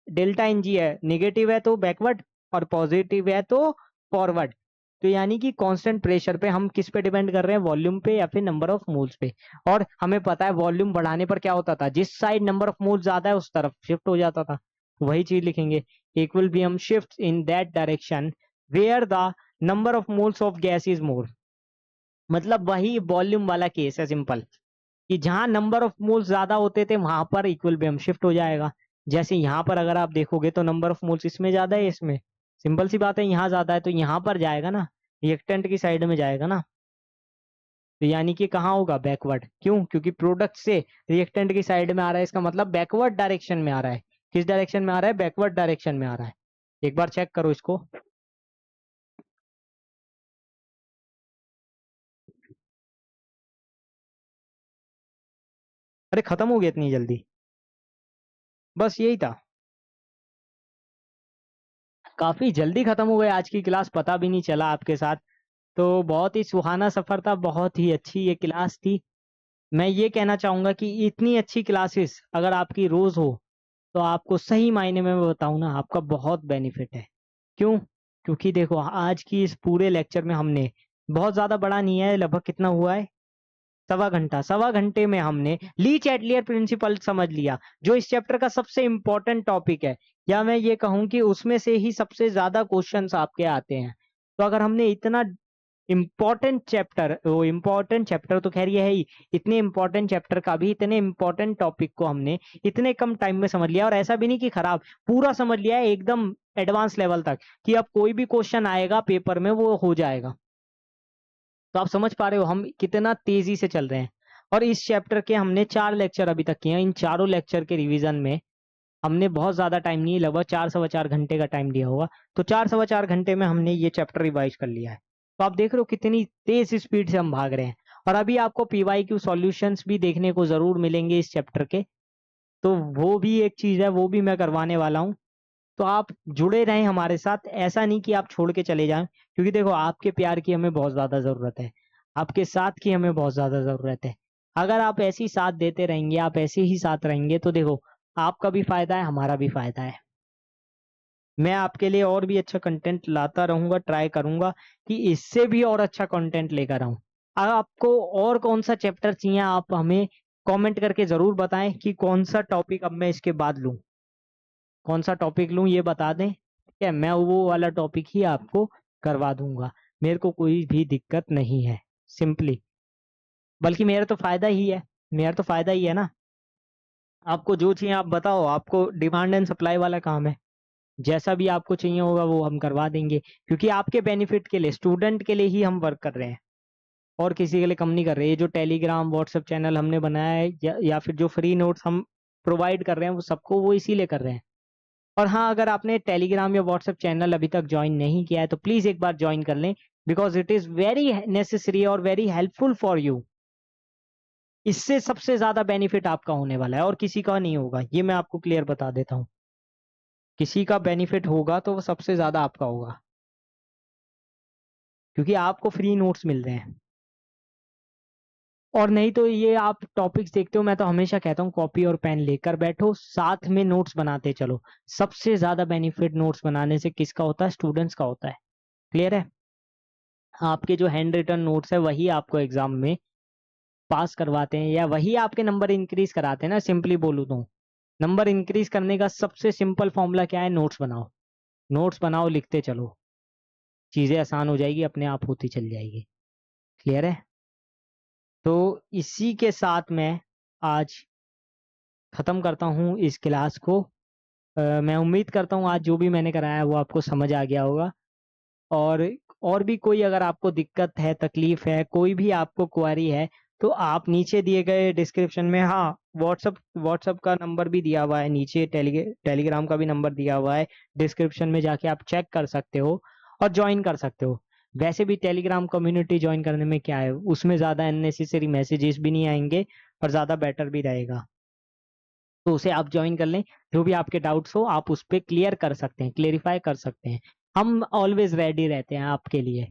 डेल्टा एन जी है, नेगेटिव है तो बैकवर्ड और पॉजिटिव है तो फॉरवर्ड। तो यानी कि कांस्टेंट प्रेशर पे हम किस पे डिपेंड कर रहे हैं, वॉल्यूम पे या फिर नंबर ऑफ मोल्स पे। और हमें पता है वॉल्यूम बढ़ाने पर क्या होता था, जिस साइड नंबर ऑफ मोल्स ज्यादा है उस तरफ शिफ्ट हो जाता था। वही चीज लिखेंगे, equilibrium shift in that direction where the number of moles of gas is more. मतलब वही वॉल्यूम वाला केस है, सिंपल। कि जहां नंबर ऑफ मोल्स ज्यादा होते थे वहां पर इक्विलिब्रियम शिफ्ट हो जाएगा। जैसे यहाँ पर अगर आप देखोगे तो नंबर ऑफ मोल्स इसमें ज्यादा है, इसमें सिंपल सी बात है यहाँ ज्यादा है तो यहाँ पर जाएगा ना, रिएक्टेंट की साइड में जाएगा ना। तो यानी कि कहाँ होगा, बैकवर्ड। क्यों? क्योंकि प्रोडक्ट से रिएक्टेंट की साइड में आ रहा है, इसका मतलब बैकवर्ड डायरेक्शन में आ रहा है। किस डायरेक्शन में आ रहा है? बैकवर्ड डायरेक्शन में आ रहा है। एक बार चेक करो इसको। अरे खत्म हो गया इतनी जल्दी? बस यही था। काफी जल्दी खत्म हो गया आज की क्लास, पता भी नहीं चला आपके साथ। तो बहुत ही सुहाना सफर था, बहुत ही अच्छी ये क्लास थी। मैं ये कहना चाहूंगा कि इतनी अच्छी क्लासेस अगर आपकी रोज हो तो आपको सही मायने में मैं बताऊं ना, आपका बहुत बेनिफिट है। क्यों? क्योंकि देखो आज की इस पूरे लेक्चर में हमने, बहुत ज्यादा बड़ा नहीं है, लगभग कितना हुआ है, सवा घंटा, सवा घंटे में हमने ली चैटलियर प्रिंसिपल समझ लिया, जो इस चैप्टर का सबसे इंपॉर्टेंट टॉपिक है। या मैं ये कहूं कि उसमें से ही सबसे ज्यादा क्वेश्चंस आपके आते हैं। तो अगर हमने इतना इम्पोर्टेंट चैप्टर, वो इम्पोर्टेंट चैप्टर तो खैर ये है ही, इतने इम्पोर्टेंट चैप्टर का भी, इतने इम्पोर्टेंट टॉपिक को हमने इतने कम टाइम में समझ लिया, और ऐसा भी नहीं कि खराब, पूरा समझ लिया है एकदम एडवांस लेवल तक, कि अब कोई भी क्वेश्चन आएगा पेपर में वो हो जाएगा। तो आप समझ पा रहे हो हम कितना तेजी से चल रहे हैं। और इस चैप्टर के हमने 4 लेक्चर अभी तक किए हैं। इन चारों लेक्चर के रिवीजन में हमने बहुत ज्यादा टाइम नहीं, लगभग 4 सवा 4 घंटे का टाइम दिया होगा। तो 4 सवा 4 घंटे में हमने ये चैप्टर रिवाइज कर लिया है। तो आप देख रहे हो कितनी तेज स्पीड से हम भाग रहे हैं। और अभी आपको पीवाईक्यू सॉल्यूशंस भी देखने को जरूर मिलेंगे इस चैप्टर के। तो वो भी एक चीज है, वो भी मैं करवाने वाला हूँ। तो आप जुड़े रहें हमारे साथ, ऐसा नहीं कि आप छोड़ के चले जाएं, क्योंकि देखो आपके प्यार की हमें बहुत ज्यादा जरूरत है, आपके साथ की हमें बहुत ज्यादा जरूरत है। अगर आप ऐसे ही साथ देते रहेंगे, आप ऐसे ही साथ रहेंगे, तो देखो आपका भी फायदा है, हमारा भी फायदा है। मैं आपके लिए और भी अच्छा कंटेंट लाता रहूंगा, ट्राई करूंगा कि इससे भी और अच्छा कंटेंट लेकर आऊं। अगर आपको और कौन सा चैप्टर चाहिए, आप हमें कमेंट करके जरूर बताएं कि कौन सा टॉपिक अब मैं इसके बाद लूं, कौन सा टॉपिक लूं ये बता दें, ठीक है? मैं वो वाला टॉपिक ही आपको करवा दूंगा। मेरे को कोई भी दिक्कत नहीं है, सिंपली। बल्कि मेरा तो फायदा ही है, मेरा तो फायदा ही है ना। आपको जो चाहिए आप बताओ, आपको डिमांड एंड सप्लाई वाला काम है। जैसा भी आपको चाहिए होगा वो हम करवा देंगे, क्योंकि आपके बेनिफिट के लिए, स्टूडेंट के लिए ही हम वर्क कर रहे हैं, और किसी के लिए कम नहीं कर रहे। ये जो टेलीग्राम व्हाट्सएप चैनल हमने बनाया है, या फिर जो फ्री नोट्स हम प्रोवाइड कर रहे हैं वो सबको वो इसीलिए कर रहे हैं। और हाँ, अगर आपने टेलीग्राम या व्हाट्सएप चैनल अभी तक ज्वाइन नहीं किया है तो प्लीज एक बार ज्वाइन कर लें, because it is very necessary और वेरी हेल्पफुल फॉर यू। इससे सबसे ज्यादा बेनिफिट आपका होने वाला है और किसी का नहीं होगा, ये मैं आपको क्लियर बता देता हूँ। किसी का बेनिफिट होगा तो वो सबसे ज्यादा आपका होगा, क्योंकि आपको फ्री नोट्स मिल रहे हैं। और नहीं तो ये आप टॉपिक्स देखते हो, मैं तो हमेशा कहता हूँ कॉपी और पेन लेकर बैठो, साथ में नोट्स बनाते चलो। सबसे ज्यादा बेनिफिट नोट्स बनाने से किसका होता है? स्टूडेंट्स का होता है। क्लियर है? आपके जो हैंड रिटन नोट्स है वही आपको एग्जाम में पास करवाते हैं, या वही आपके नंबर इंक्रीज कराते हैं ना, सिंपली बोलूँ तो। नंबर इंक्रीज करने का सबसे सिंपल फॉर्मूला क्या है? नोट्स बनाओ। नोट्स बनाओ, लिखते चलो, चीजें आसान हो जाएगी, अपने आप होती चल जाएगी। क्लियर है? तो इसी के साथ मैं आज खत्म करता हूँ इस क्लास को। मैं उम्मीद करता हूँ आज जो भी मैंने कराया है वो आपको समझ आ गया होगा। और और भी कोई अगर आपको दिक्कत है, तकलीफ है, कोई भी आपको क्वारी है, तो आप नीचे दिए गए डिस्क्रिप्शन में, हाँ, व्हाट्सअप व्हाट्सअप का नंबर भी दिया हुआ है नीचे, टेलीग्राम का भी नंबर दिया हुआ है डिस्क्रिप्शन में, जाके आप चेक कर सकते हो और ज्वाइन कर सकते हो। वैसे भी टेलीग्राम कम्युनिटी ज्वाइन करने में क्या है, उसमें ज़्यादा अननेसेसरी मैसेजेस भी नहीं आएंगे और ज़्यादा बेटर भी रहेगा। तो उसे आप ज्वाइन कर लें। जो भी आपके डाउट्स हो आप उस पर क्लियर कर सकते हैं, क्लेरिफाई कर सकते हैं। हम ऑलवेज रेडी रहते हैं आपके लिए,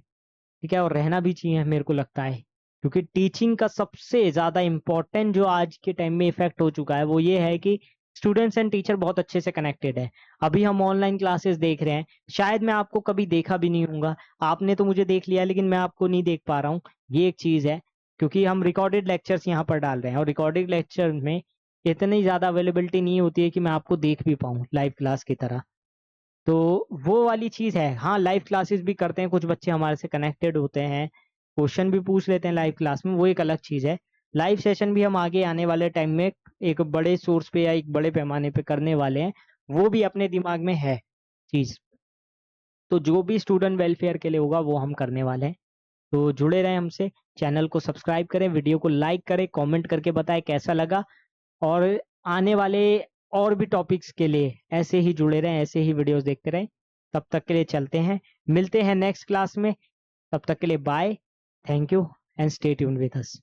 ठीक है? और रहना भी चाहिए मेरे को लगता है, क्योंकि टीचिंग का सबसे ज्यादा इम्पोर्टेंट जो आज के टाइम में इफेक्ट हो चुका है वो ये है कि स्टूडेंट्स एंड टीचर बहुत अच्छे से कनेक्टेड है। अभी हम ऑनलाइन क्लासेस देख रहे हैं, शायद मैं आपको कभी देखा भी नहीं होऊंगा, आपने तो मुझे देख लिया लेकिन मैं आपको नहीं देख पा रहा हूँ। ये एक चीज है, क्योंकि हम रिकॉर्डेड लेक्चर्स यहाँ पर डाल रहे हैं, और रिकॉर्डेड लेक्चर में इतनी ज्यादा अवेलेबिलिटी नहीं होती है कि मैं आपको देख भी पाऊँ लाइव क्लास की तरह। तो वो वाली चीज है। हाँ, लाइव क्लासेस भी करते हैं, कुछ बच्चे हमारे से कनेक्टेड होते हैं, क्वेश्चन भी पूछ लेते हैं लाइव क्लास में, वो एक अलग चीज है। लाइव सेशन भी हम आगे आने वाले टाइम में एक बड़े सोर्स पे या एक बड़े पैमाने पे करने वाले हैं, वो भी अपने दिमाग में है चीज। तो जो भी स्टूडेंट वेलफेयर के लिए होगा वो हम करने वाले हैं। तो जुड़े रहें हमसे, चैनल को सब्सक्राइब करें, वीडियो को लाइक करें, कमेंट करके बताएं कैसा लगा, और आने वाले और भी टॉपिक्स के लिए ऐसे ही जुड़े रहें, ऐसे ही वीडियोस देखते रहें। तब तक के लिए चलते हैं, मिलते हैं नेक्स्ट क्लास में। तब तक के लिए bye, thank you and stay tuned with us.